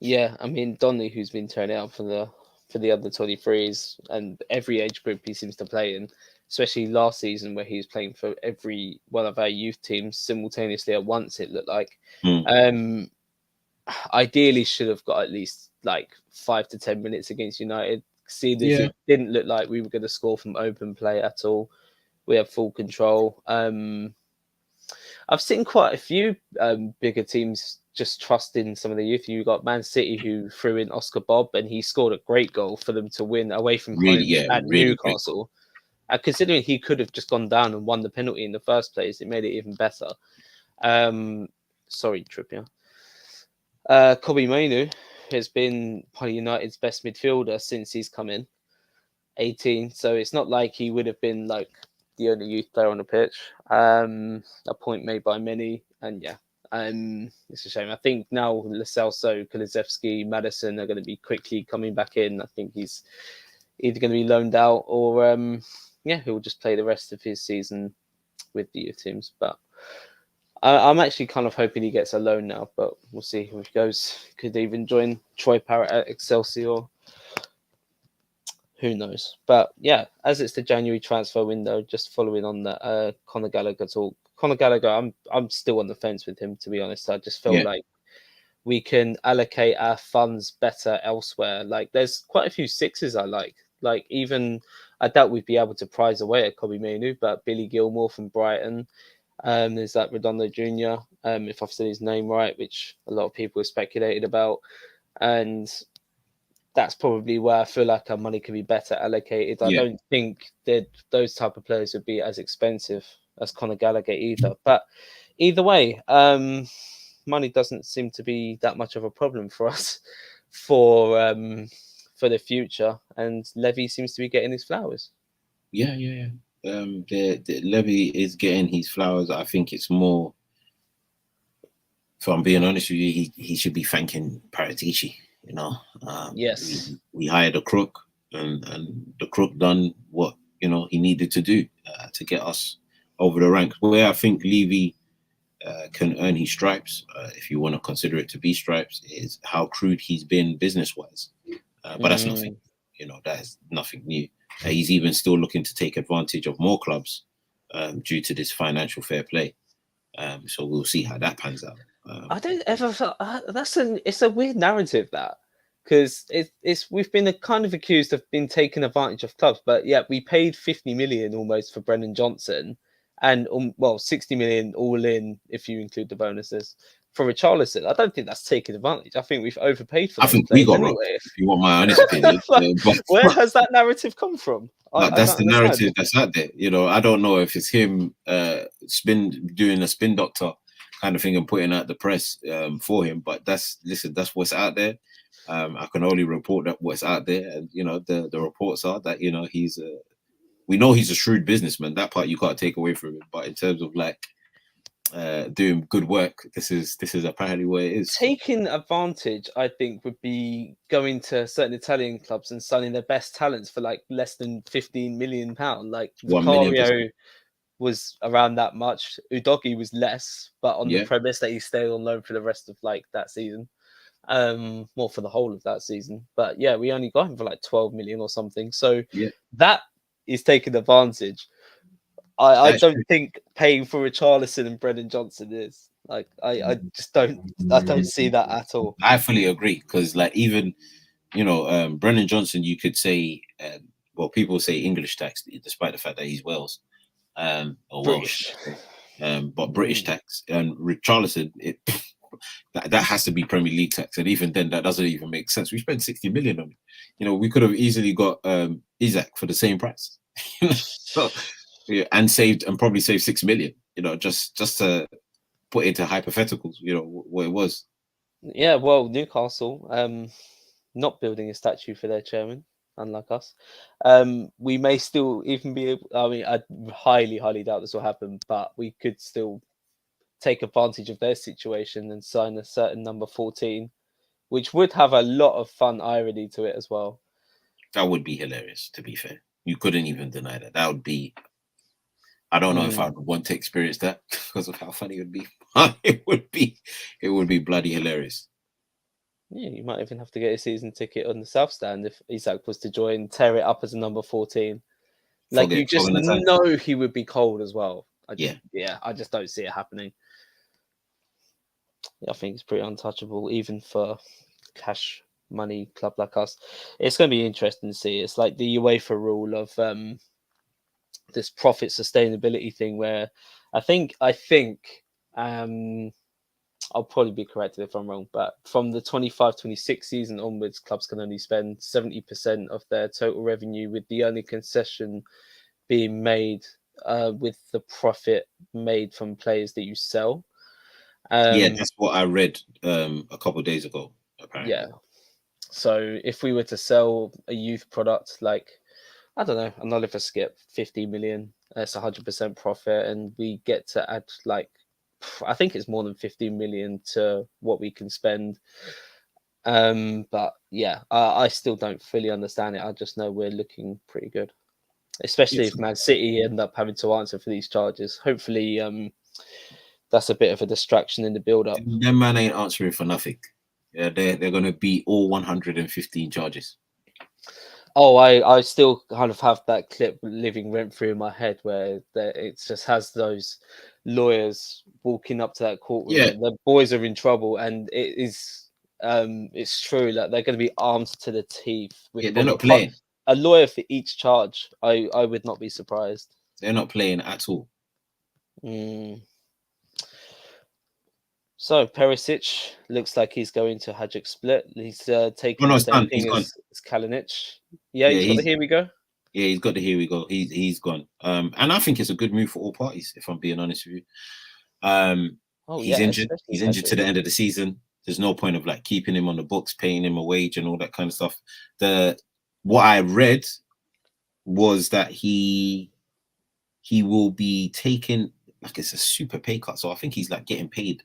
yeah, I mean, Donnelly, who's been turning out for the under 23s and every age group he seems to play in, especially last season where he was playing for every one of our youth teams simultaneously at once, it looked like. ideally should have got at least like 5 to 10 minutes against United. Seeing as Yeah. it didn't look like we were going to score from open play at all, we have full control. I've seen quite a few bigger teams just trust in some of the youth. You got Man City who threw in Oscar Bob, and he scored a great goal for them to win away from Really, home yeah, at really great. Newcastle. Considering he could have just gone down and won the penalty in the first place, it made it even better. Sorry, Trippier. Kobe Mainu has been probably United's best midfielder since he's come in, 18. So it's not like he would have been like the only youth player on the pitch. A point made by many, and yeah, it's a shame. I think now Lo Celso, Kulusevski, Madison are going to be quickly coming back in. I think he's either going to be loaned out or he'll just play the rest of his season with the youth teams. But I'm actually kind of hoping he gets a loan now, but we'll see how he goes. Could even join Troy Parrott at Excelsior. Who knows? But yeah, as it's the January transfer window, just following on that Conor Gallagher talk. Conor Gallagher, I'm still on the fence with him, to be honest. I just feel like we can allocate our funds better elsewhere. Like there's quite a few sixes I like. Like even I doubt we'd be able to prize away at Kobe Mainoo, but Billy Gilmore from Brighton. There's that Redondo Jr., if I've said his name right, which a lot of people have speculated about. And that's probably where I feel like our money could be better allocated. I don't think that those type of players would be as expensive as Conor Gallagher either. But either way, money doesn't seem to be that much of a problem for us for the future. And Levy seems to be getting his flowers. Yeah. The Levy is getting his flowers. I think it's more, if I'm being honest with you, he should be thanking Paratici. You know, yes, we hired a crook, and the crook done what he needed to do to get us over the ranks. Where I think Levy can earn his stripes, if you want to consider it to be stripes, is how crude he's been business-wise. But that's nothing. That is nothing new. He's even still looking to take advantage of more clubs due to this financial fair play. So we'll see how that pans out. I don't ever feel it's a weird narrative that, because it's we've been kind of accused of being taking advantage of clubs, but yeah, we paid 50 million almost for Brennan Johnson, and 60 million all in if you include the bonuses for Richarlison. I don't think that's taking advantage. I think we've overpaid for. I think we got robbed. If you want my honest opinion, where has that narrative come from? That's the narrative that's out there. I don't know if it's him doing a spin doctor kind of thing and putting out the press for him, but that's what's out there. I can only report that what's out there, and the reports are that we know he's a shrewd businessman. That part you can't take away from him. But in terms of doing good work, this is apparently where it is. Taking advantage, I think, would be going to certain Italian clubs and signing their best talents for like less than £15 million. Like Vicario was around that much. Udogi was less, but on the premise that he stayed on loan for the rest of that season, more for the whole of that season. But yeah, we only got him for like 12 million or something. So that is taking advantage. I don't think paying for Richarlison and Brennan Johnson is I just don't see that at all. I fully agree, because even Brennan Johnson, you could say people say English tax despite the fact that he's Wales or British. Welsh, but British tax, and Richarlison that has to be Premier League tax, and even then that doesn't even make sense. We spent 60 million on it. We could have easily got Isaac for the same price. So, and probably saved 6 million, just to put into hypotheticals, what it was. Yeah, well, Newcastle, not building a statue for their chairman, unlike us. We may still even be able, I highly, highly doubt this will happen, but we could still take advantage of their situation and sign a certain number 14, which would have a lot of fun irony to it as well. That would be hilarious, to be fair. You couldn't even deny that. That would be, I don't know if I would want to experience that because of how funny it would be. It would be bloody hilarious. Yeah, you might even have to get a season ticket on the South Stand if Isak was to join, tear it up as a number 14. You just know he would be cold as well. I just don't see it happening. I think it's pretty untouchable, even for cash money club like us. It's going to be interesting to see. It's like the UEFA rule of this profit sustainability thing, where I think um, I'll probably be corrected if I'm wrong, but from the 25-26 season onwards, clubs can only spend 70% of their total revenue, with the only concession being made with the profit made from players that you sell. Yeah, that's what I read a couple of days ago, apparently. Yeah. So if we were to sell a youth product like, I don't know, I'm not if I skip 50 million, that's 100% profit, and we get to add like, I think it's more than 15 million to what we can spend. But yeah, I still don't fully understand it. I just know we're looking pretty good, especially if Man City end up having to answer for these charges. Hopefully, that's a bit of a distraction in the build-up. Them man ain't answering for nothing. Yeah, they're gonna beat all 115 charges. Oh, I still kind of have that clip living rent free in my head where it just has those lawyers walking up to that courtroom. Yeah. And the boys are in trouble, and it's true that they're going to be armed to the teeth with Yeah, they're not probably playing. a lawyer for each charge. I would not be surprised. They're not playing at all. Mm. So Perisic looks like he's going to Hajduk Split. He's taking no, the it's same done. thing He's gone. as Kalinic. Yeah, Yeah, he's got the here we go. Yeah, he's got the here we go. He's gone. And I think it's a good move for all parties, if I'm being honest with you. He's injured. He's injured to the end of the season. There's no point of like keeping him on the books, paying him a wage and all that kind of stuff. What I read was that he will be taking, like, it's a super pay cut. So I think he's like getting paid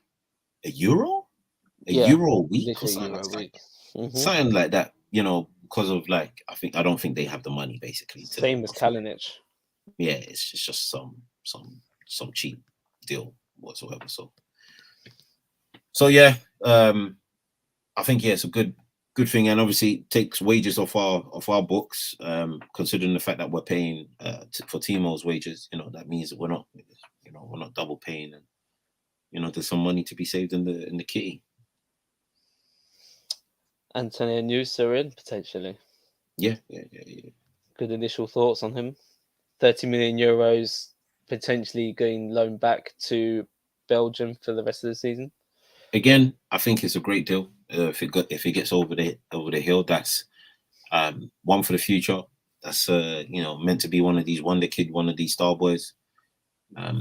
€1 a week or something like that. Mm-hmm. Something like that, because of like, I don't think they have the money basically. Same as Kalinic. Yeah, it's just some cheap deal whatsoever. So yeah, I think it's a good thing, and obviously takes wages off our books. Considering the fact that we're paying for Timo's wages, that means that we're not double paying, and there's some money to be saved in the kitty. Antonio Nusa in potentially. Yeah. Good initial thoughts on him. 30 million euros potentially going loaned back to Belgium for the rest of the season. Again, I think it's a great deal. If it gets over the hill, that's one for the future. That's meant to be one of these wonder kid, one of these star boys.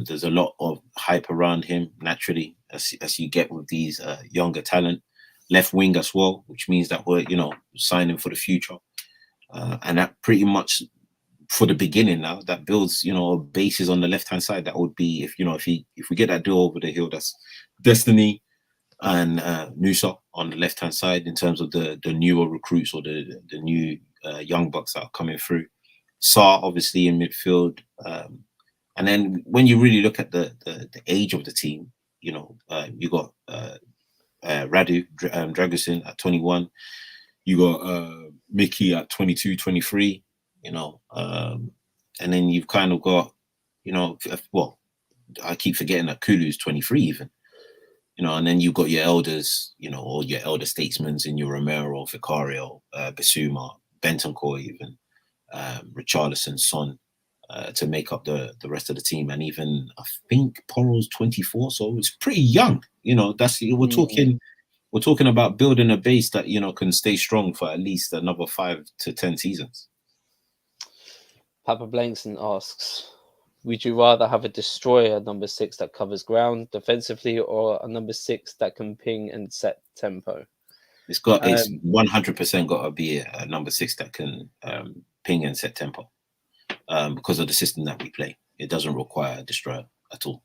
There's a lot of hype around him naturally, as you get with these younger talent. Left wing as well, which means that we're signing for the future, and that pretty much for the beginning now that builds bases on the left hand side. That would be if we get that deal over the hill, that's Destiny and Nusa on the left hand side in terms of the newer recruits or the new young bucks that are coming through. Sarr obviously in midfield, and then when you really look at the age of the team, you got Radu Dragusin at 21, you got Mickey at 22, 23, and then you've kind of got, I keep forgetting that Kulu's 23 even, and then you've got your elders, or your elder statesmen in your Romero, Vicario, Bissouma, Bentancur even, Richarlison, Son, to make up the rest of the team. And even I think Porro's 24, so it's pretty young. We're talking about building a base that can stay strong for at least another 5 to 10 seasons. Papa Blankson asks, would you rather have a destroyer number 6 that covers ground defensively, or a number 6 that can ping and set tempo? It's 100% got to be a number 6 that can ping and set tempo, because of the system that we play. It doesn't require a destroyer at all.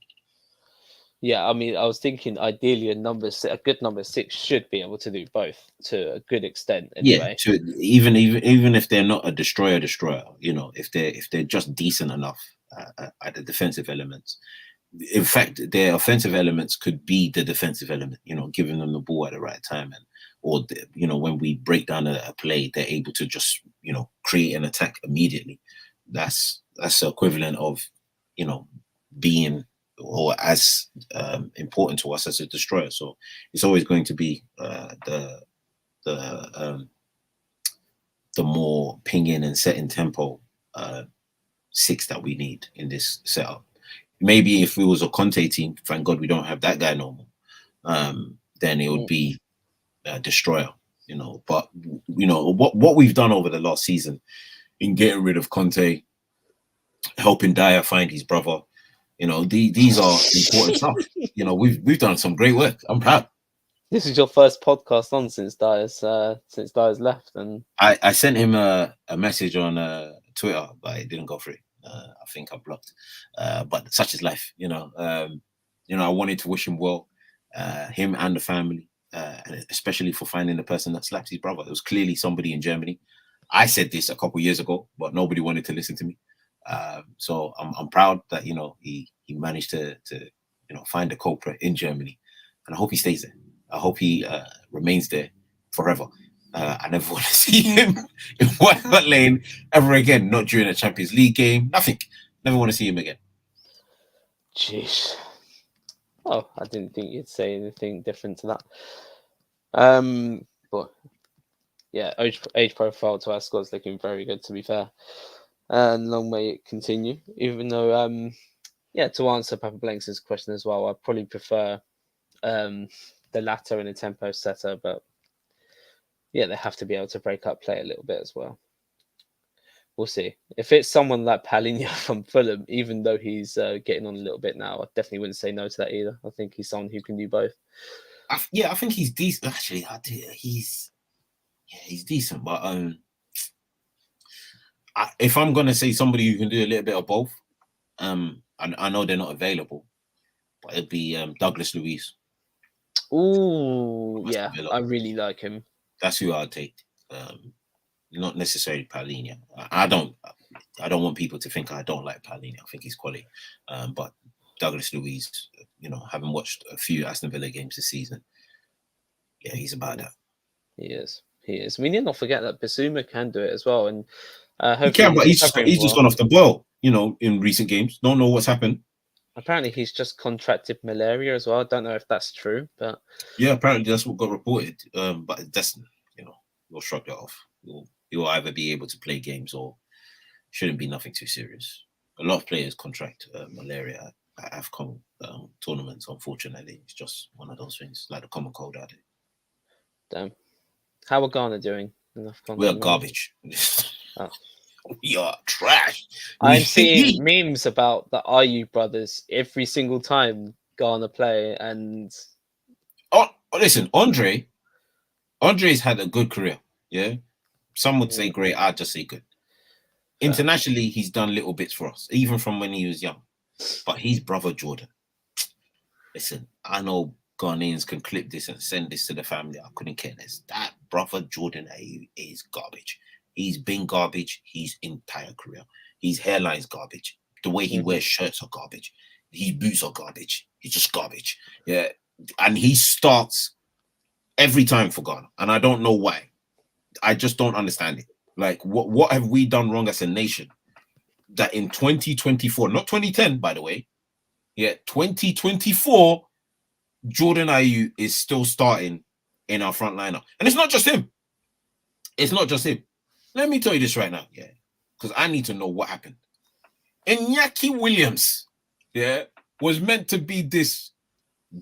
Yeah, I mean, I was thinking ideally a good number 6 should be able to do both to a good extent. Anyway. Yeah, even if they're not a destroyer, if they're just decent enough at the defensive elements. In fact, their offensive elements could be the defensive element. Giving them the ball at the right time, or when we break down a play, they're able to just create an attack immediately. That's the equivalent of being or as important to us as a destroyer. So it's always going to be the more pinging and setting tempo six that we need in this setup. Maybe if it was a Conte team, thank God we don't have that guy no more. Then it would be a destroyer, you know. But you know what we've done over the last season in getting rid of Conte, helping Dyer find his brother. You know, these are important stuff. You know, we've done some great work. I'm proud. This is your first podcast on since Dyer's left, and I sent him a message on Twitter, but it didn't go through. I think I blocked. But such is life, you know. I wanted to wish him well, him and the family, and especially for finding the person that slapped his brother. It was clearly somebody in Germany. I said this a couple of years ago, but nobody wanted to listen to me. So I'm proud that he managed to find a culprit in Germany, and I hope he stays there. I hope he remains there forever. I never want to see him in White Hart Lane ever again. Not during a Champions League game. Nothing. Never want to see him again. Jeez. Oh, I didn't think you'd say anything different to that. But yeah, age profile to our squad's looking very good, to be fair. And long may it continue. Even though, to answer Papa Blankson's question as well, I probably prefer the latter in a tempo setter, but yeah, they have to be able to break up play a little bit as well. We'll see. If it's someone like Palhinha from Fulham, even though he's getting on a little bit now, I definitely wouldn't say no to that either. I think he's someone who can do both. I think he's decent. Actually, he's decent, but if I'm gonna say somebody who can do a little bit of both, I know they're not available, but it'd be Douglas Luiz. Ooh, yeah, I really like him. That's who I'd take. Not necessarily Palhinha. I don't want people to think I don't like Palhinha. I think he's quality. But Douglas Luiz, having watched a few Aston Villa games this season, yeah, he's about that. He is. We need not forget that Basuma can do it as well. And he can, but he's just gone off the boil, in recent games. Don't know what's happened. Apparently, he's just contracted malaria as well. I don't know if that's true, but yeah, apparently that's what got reported. But that's we'll shrug that off. He'll either be able to play games or shouldn't be nothing too serious. A lot of players contract malaria at AFCON tournaments. Unfortunately, it's just one of those things, like the common cold out there. Damn. How are Ghana doing? We are garbage. Oh. We are trash. I'm seeing memes about the Ayew brothers every single time Ghana play, and listen, Andre's had a good career. Yeah, some would say great. I'd just say good. Internationally, he's done little bits for us, even from when he was young. But his brother Jordan, listen, I know Ghanaians can clip this and send this to the family. I couldn't care less. That brother Jordan Ayew is garbage. He's been garbage his entire career. His hairline's garbage. The way he wears shirts are garbage. His boots are garbage. He's just garbage. Yeah. And he starts every time for Ghana. And I don't know why. I just don't understand it. Like, what have we done wrong as a nation that in 2024, not 2010, by the way, 2024, Jordan Ayew is still starting in our front lineup. And it's not just him. Let me tell you this right now, because I need to know what happened. Iñaki Williams, was meant to be this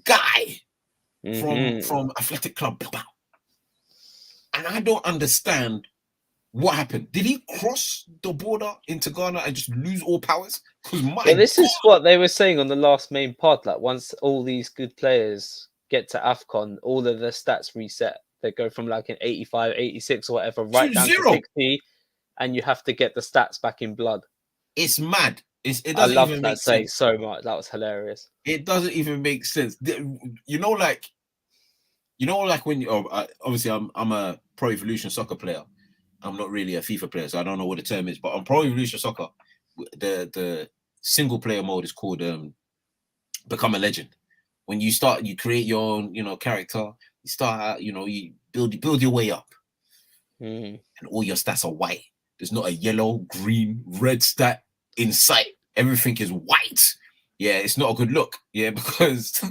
guy from Athletic Club. And I don't understand what happened. Did he cross the border into Ghana and just lose all powers? Because this is what they were saying on the last main pod. Like, once all these good players get to AFCON, all of their stats reset. They go from like an 85, 86 or whatever, right down to 60, and you have to get the stats back in blood. It's mad. I love that saying so much. That was hilarious. It doesn't even make sense. Like when you obviously I'm a Pro Evolution Soccer player. I'm not really a FIFA player, so I don't know what the term is. But on Pro Evolution Soccer, the single player mode is called Become a Legend. When you start, you create your own, character. You start out, you build your way up, and all your stats are white. There's not a yellow, green, red stat in sight. Everything is white. yeah, it's not a good look. Yeah, because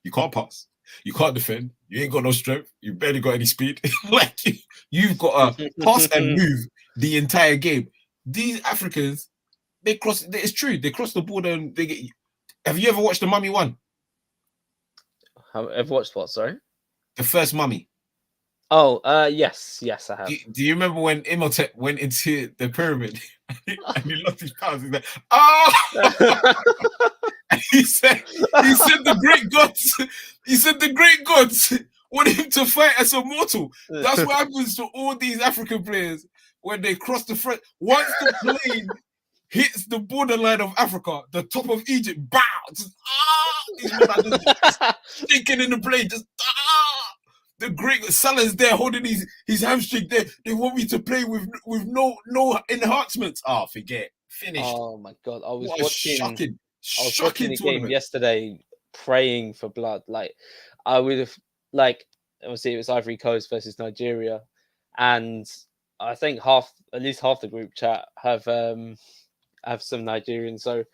you can't pass, you can't defend, you ain't got no strength, you barely got any speed. Like you've got to pass and move the entire game. These Africans, they cross. It's true, they cross the border and they get. Have you ever watched the Mummy one? I've watched what? Sorry. The first Mummy. Oh, yes, I have. Do you remember when Imhotep went into the pyramid and he lost his powers? He's like, oh! he said the great gods. He said the great gods want him to fight as a mortal. That's what happens to all these African players when they cross the front. Once the plane hits the borderline of Africa, the top of Egypt, bow! Just, these men are just stinking in the plane. Just the great Salah's there holding his hamstring there. They want me to play with no enhancements. Oh, forget. Finished. Oh my god. I was what watching shocking the game yesterday praying for blood. Like I would have obviously it was Ivory Coast versus Nigeria. And I think at least half the group chat have some Nigerians. So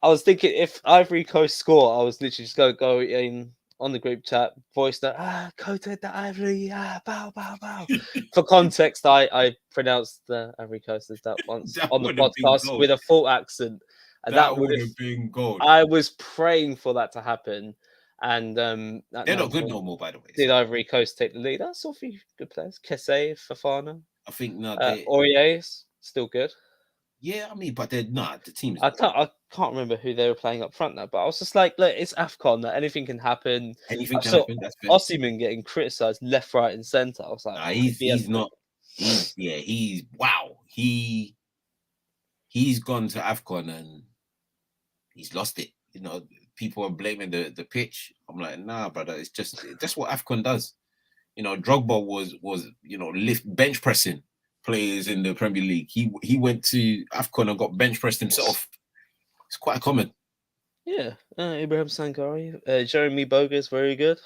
I was thinking if Ivory Coast score, I was literally just going to go in on the group chat, voice that coated the Ivory, bow, bow, bow. For context, I pronounced the Ivory Coast as that once on the podcast with a full accent, and that would have been gold. I was praying for that to happen, and they're not good no more, by the way. Did Ivory Coast take the lead? That's all for good players. Kesse, Fofana. I think Aurier is still good. Yeah, I mean, but they're not the teams. I can't remember who they were playing up front now, but I was just like, look, it's AFCON, that anything can happen. Anything can happen. That's Osimhen getting criticised left, right, and centre. I was like, he's not. He's gone to AFCON and he's lost it. You know, people are blaming the pitch. I'm like, nah, brother, it's just that's what AFCON does. You know, Drogba was bench pressing players in the Premier League. He went to AFCON and got bench pressed himself. It's quite common. Yeah, Ibrahim Sankari, Jeremy Boga is very good.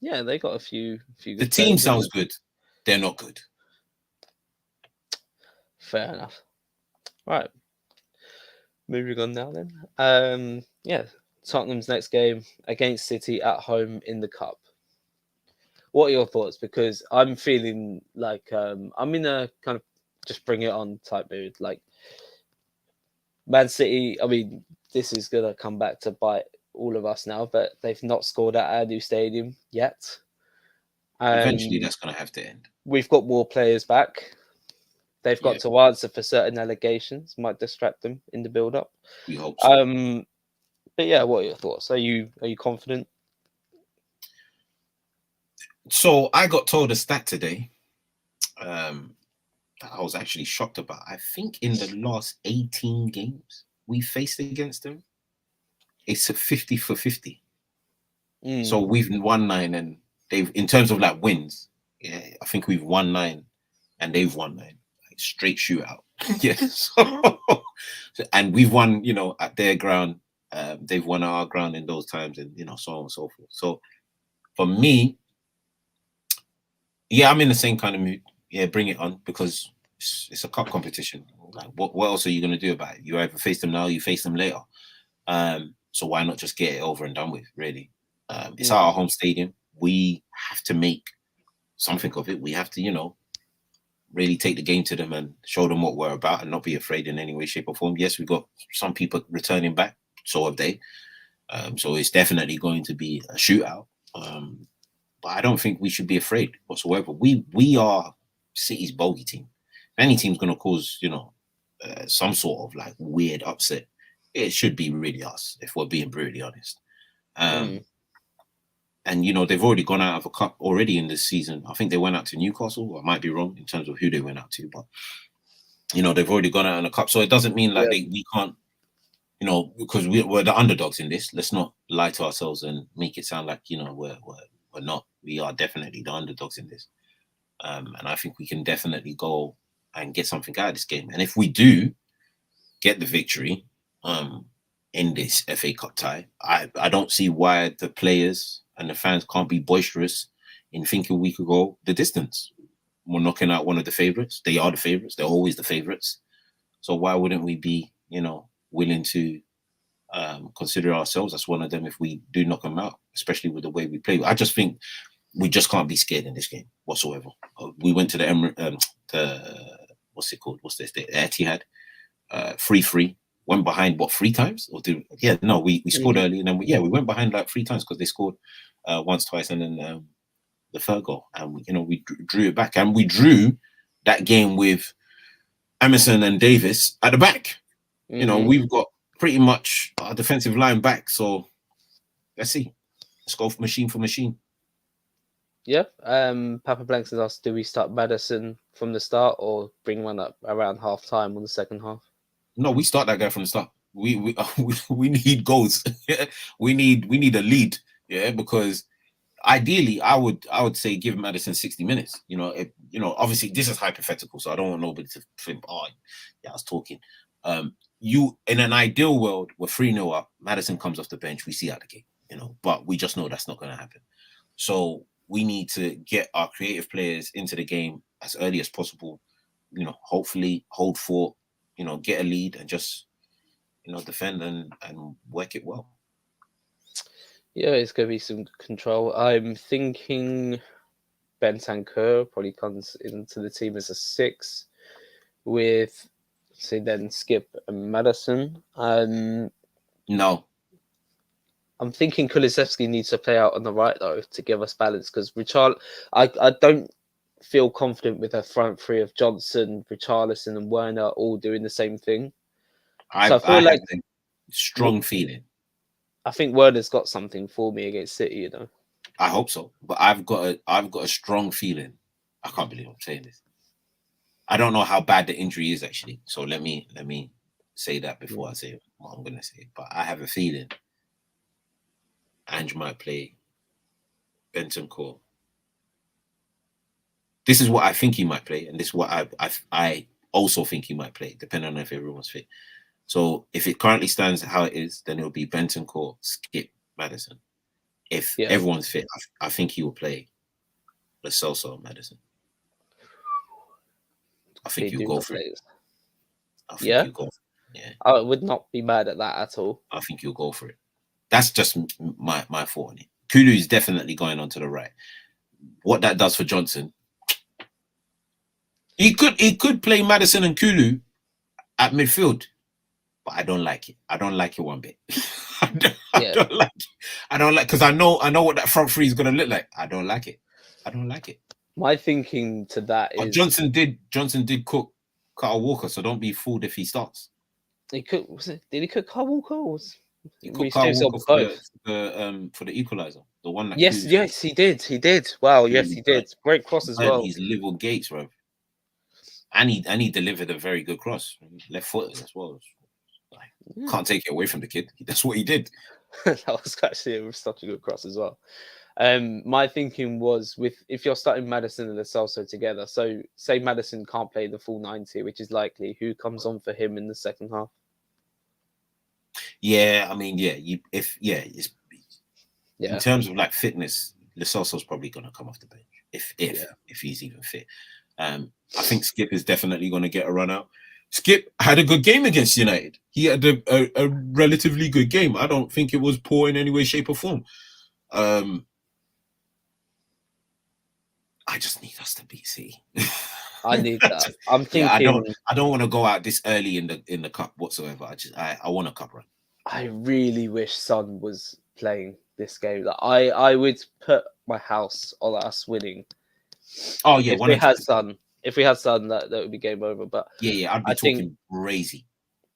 Yeah, they got a few good the team sounds good. They're not good. Fair enough. Right. Moving on now then. Tottenham's next game against City at home in the Cup. What are your thoughts? Because I'm feeling like I'm in a kind of just bring it on type mood. Like Man City, I mean, this is going to come back to bite all of us now, but they've not scored at our new stadium yet. Eventually, that's going to have to end. We've got more players back. They've got to answer for certain allegations. Might distract them in the build-up. We hope so. But yeah, what are your thoughts? Are you confident? So I got told a stat today that I was actually shocked about. I think in the last 18 games we faced against them, it's a 50 for 50. So we've won 9 and they've, in terms of like wins, I think we've won 9 and they've won 9. Like straight shootout. And we've won, at their ground. They've won our ground in those times and, so on and so forth. So for me, I'm in the same kind of mood. Yeah, bring it on because it's a cup competition. Like, what else are you going to do about it? You either face them now, you face them later. So why not just get it over and done with, really? It's our home stadium. We have to make something of it. We have to, really take the game to them and show them what we're about and not be afraid in any way, shape or form. Yes, we got some people returning back. So have they. So it's definitely going to be a shootout. But I don't think we should be afraid whatsoever. We are City's bogey team. If any team's going to cause, some sort of like weird upset, it should be really us, if we're being brutally honest. And, they've already gone out of a cup already in this season. I think they went out to Newcastle. I might be wrong in terms of who they went out to. But, they've already gone out in a cup. So it doesn't mean like we can't, because we're the underdogs in this. Let's not lie to ourselves and make it sound like, we're not. We are definitely the underdogs in this. And I think we can definitely go and get something out of this game. And if we do get the victory in this FA Cup tie, I don't see why the players and the fans can't be boisterous in thinking we could go the distance. We're knocking out one of the favourites. They are the favourites. They're always the favourites. So why wouldn't we be, willing to consider ourselves as one of them if we do knock them out, especially with the way we play. I just think we just can't be scared in this game whatsoever. We went to the what's it called? What's this? The Etihad, 3-3. Went behind what 3 times? We scored early and then we went behind like 3 times because they scored once, twice, and then the third goal, and we drew it back, and we drew that game with Emerson and Davis at the back. We've got pretty much our defensive line back, so let's see. Let's go for machine. Yeah. Papa Blanks has asked, do we start Madison from the start or bring one up around half time on the second half? No, we start that guy from the start. We need goals. we need a lead. Yeah, because ideally, I would say give Madison 60 minutes. Obviously this is hypothetical, so I don't want nobody to think, oh, yeah, I was talking. You in an ideal world, we're 3-0 up. Madison comes off the bench, we see out the game. But we just know that's not going to happen. So we need to get our creative players into the game as early as possible. Hopefully hold fort. Get a lead and just defend and work it well. Yeah, it's going to be some control. I'm thinking Bentancur probably comes into the team as a 6 with, say, then Skip and Madison. No. I'm thinking Kulusevski needs to play out on the right, though, to give us balance, because I don't feel confident with a front 3 of Johnson, Richarlison and Werner all doing the same thing. I feel like a strong feeling. I think Werner's got something for me against City, I hope so, but I've got a strong feeling. I can't believe I'm saying this. I don't know how bad the injury is actually, so let me say that before I say what I'm gonna say. But I have a feeling Ange might play Bentancur. This is what I think he might play, and this is what I also think he might play, depending on if everyone's fit. So if it currently stands how it is, then it'll be Bentancur, Skip, Madison. If everyone's fit, I think he will play Lo Celso, Madison. I think you'll go for it. I think you'll go for it. Yeah. I would not be mad at that at all. I think you'll go for it. That's just my thought on it. Kulu is definitely going on to the right. What that does for Johnson, he could play Madison and Kulu at midfield, but I don't like it. I don't like it one bit. I don't like it. I don't like, because I know what that front 3 is going to look like. I don't like it. I don't like it. My thinking to that is Johnson did cook Carl Walker, so don't be fooled if he starts. Did he cook Carl Walker? He cooked Carl Walker for the equalizer, the one that. Yes, he did. He did. Wow, yes, he did. Great cross as well. He's Liverpool Gates, bro. And he delivered a very good cross, left footed as well. Can't take it away from the kid. That's what he did. That was actually such a good cross as well. My thinking was if you're starting Madison and Lo Celso together, so say Madison can't play the full 90, which is likely, who comes on for him in the second half? Yeah, I mean, in terms of like fitness, Lo Celso's probably gonna come off the bench if he's even fit. I think Skip is definitely gonna get a run out. Skip had a good game against United. He had a relatively good game. I don't think it was poor in any way, shape, or form. I just need us to beat City. I need that. I'm thinking. I don't want to go out this early in the cup whatsoever. I want a cup run. I really wish Son was playing this game. I would put my house on us winning. Oh yeah, if we had Son, that would be game over. But I'd be talking crazy.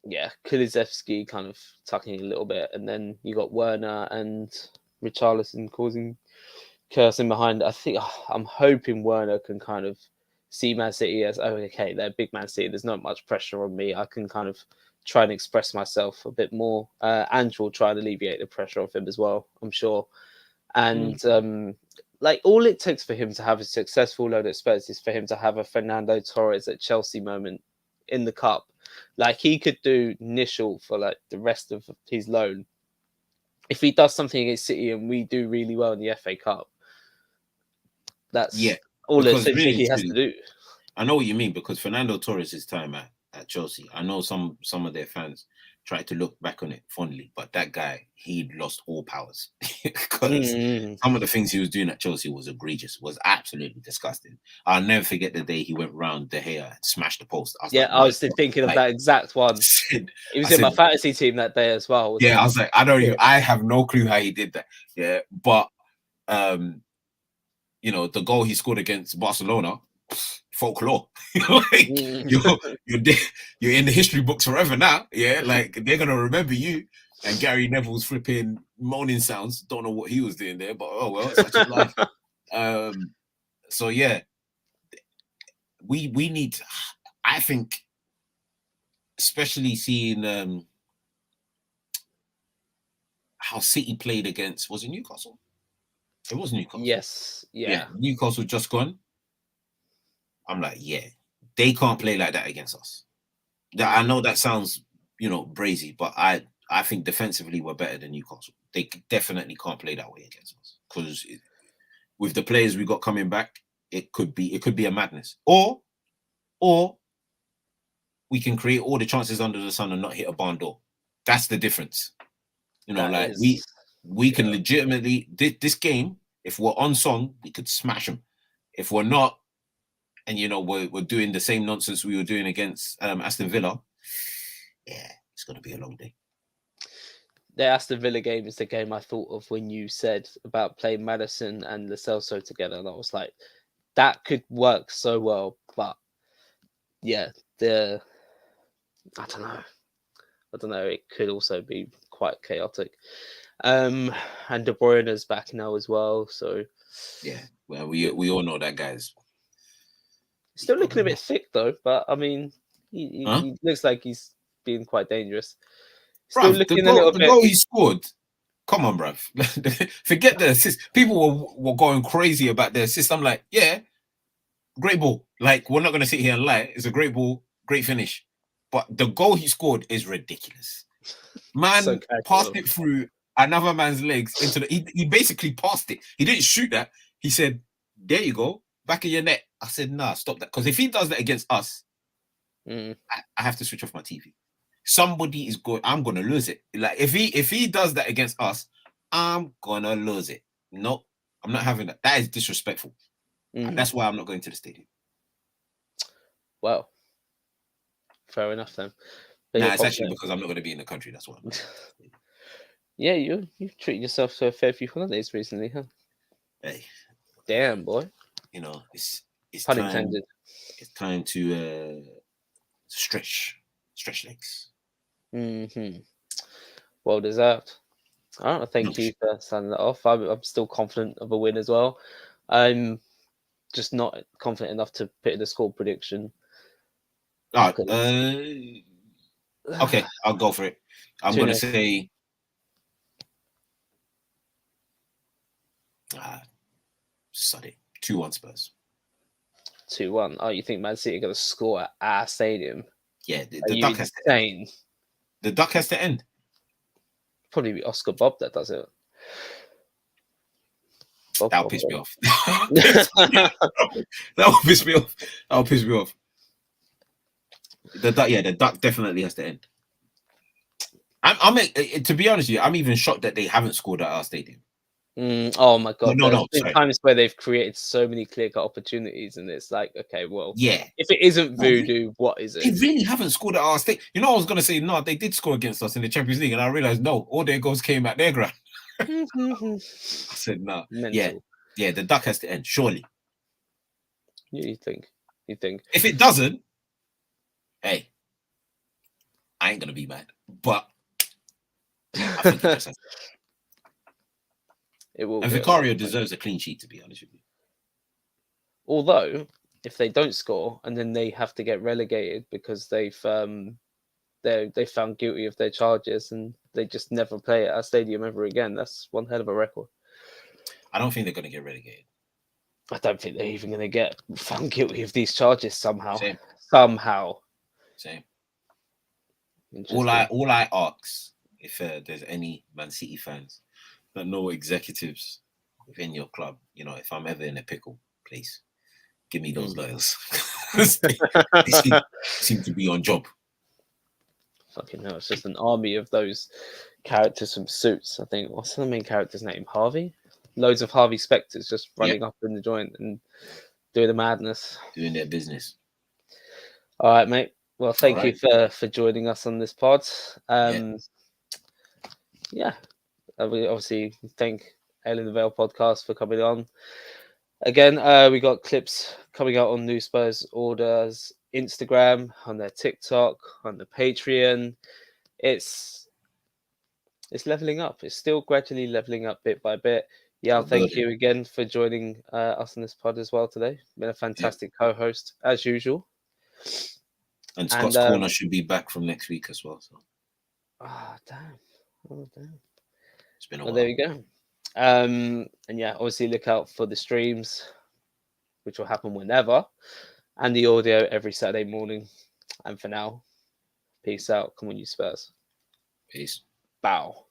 Yeah, Kulusevski kind of tucking a little bit, and then you got Werner and Richarlison causing chaos in behind. I'm hoping Werner can kind of see Man City as, okay, they're big Man City. There's not much pressure on me. I can kind of try and express myself a bit more. Ange will try and alleviate the pressure off him as well, I'm sure. And all it takes for him to have a successful loan at Spurs is for him to have a Fernando Torres at Chelsea moment in the cup. Like, he could do initial for like the rest of his loan. If he does something against City and we do really well in the FA Cup, that's all essentially he has to do. I know what you mean, because Fernando Torres' time at Chelsea, I know some of their fans tried to look back on it fondly, but that guy, he'd lost all powers because some of the things he was doing at Chelsea was egregious, was absolutely disgusting. I'll never forget the day he went round De Gea and smashed the post. I was like, I was thinking of that exact one. He was in my fantasy team that day as well. Yeah, I was like, I have no clue how he did that. Yeah, but you know, the goal he scored against Barcelona, folklore. Like, you're in the history books forever now. Yeah, like they're gonna remember you. And Gary Neville's flipping moaning sounds. Don't know what he was doing there, but oh well, such is life. So yeah, we need. I think, especially seeing how City played against, was it Newcastle? It was Newcastle. Yes, yeah. Newcastle just gone. I'm like, yeah, they can't play like that against us. I know that sounds, you know, brazy, but I think defensively we're better than Newcastle. They definitely can't play that way against us because with the players we got coming back, it could be a madness. Or we can create all the chances under the sun and not hit a barn door. That's the difference. You know, we can legitimately this game. If we're on song, we could smash them. If we're not, and you know we're doing the same nonsense we were doing against Aston Villa, yeah, it's gonna be a long day. The Aston Villa game is the game I thought of when you said about playing Maddison and Lo Celso together, and I was like, that could work so well. But yeah, I don't know. It could also be quite chaotic. And De Bruyne's back now as well, so yeah. Well, we all know that guy's still looking a bit thick though. But I mean, he looks like he's being quite dangerous. Still looking a little bit. The goal he scored. Come on, bruv. Forget the assist. People were going crazy about the assist. I'm like, yeah, great ball. Like, we're not going to sit here and lie. It's a great ball, great finish. But the goal he scored is ridiculous. Man So passed it through another man's legs into the. He basically passed it. He didn't shoot that. He said, "There you go, back of your net." I said, "Nah, stop that." Because if he does that against us, I have to switch off my TV. Somebody is going. I'm gonna lose it. Like if he does that against us, I'm gonna lose it. No, I'm not having that. That is disrespectful. That's why I'm not going to the stadium. Well, fair enough then. Nah, it's actually because I'm not going to be in the country. That's why. Yeah, you've treated yourself to a fair few holidays recently, huh? Hey, damn boy. You know, it's pun time. Intended. It's time to stretch legs. Well deserved. All right, thank you for signing that off. I'm still confident of a win as well. I'm just not confident enough to put in a score prediction. Okay, I'll go for it. I'm going to say sod it. 2-1 Spurs. 2-1. Oh, you think Man City are going to score at our stadium? Yeah, the duck has to end. The duck has to end. Probably be Oscar Bob that does it. That'll piss me off. That'll piss me off. The duck definitely has to end. To be honest with you, I'm even shocked that they haven't scored at our stadium. Oh my god! No. There's been times where they've created so many clear-cut opportunities, and it's like, okay, well, yeah. If it isn't voodoo, what is it? They really haven't scored at our stadium. You know, I was gonna say no, they did score against us in the Champions League, and I realized no, all their goals came at their ground. I said no. Mental. Yeah, the duck has to end, surely. Yeah, you think? If it doesn't, hey, I ain't gonna be mad. But I think it just has to. It will. And Vicario deserves a clean sheet, to be honest with you. Although, if they don't score and then they have to get relegated because they found guilty of their charges and they just never play at our stadium ever again, that's one hell of a record. I don't think they're going to get relegated. I don't think they're even going to get found guilty of these charges somehow. Same. All I ask, if there's any Man City fans that know executives within your club, you know, if I'm ever in a pickle, please give me those lawyers. they seem to be on job. fucking hell, it's just an army of those characters from Suits. I think, what's the main character's name? Harvey? Loads of Harvey Specters just running up in the joint and doing the madness. Doing their business. All right, mate. Well, thank you right. for joining us on this pod. Yeah. We obviously thank Ellen the Vale podcast for coming on. Again, we got clips coming out on New Spurs Orders Instagram, on their TikTok, on the Patreon. It's leveling up. It's still gradually leveling up bit by bit. Yeah, thank you again for joining us on this pod as well today. Been a fantastic co-host as usual. And Scott's Corner should be back from next week as well. So. Oh damn! It's been a while. There we go. And yeah, obviously look out for the streams, which will happen whenever, and the audio every Saturday morning. And for now, peace out. Come on, you Spurs. Peace. Bow.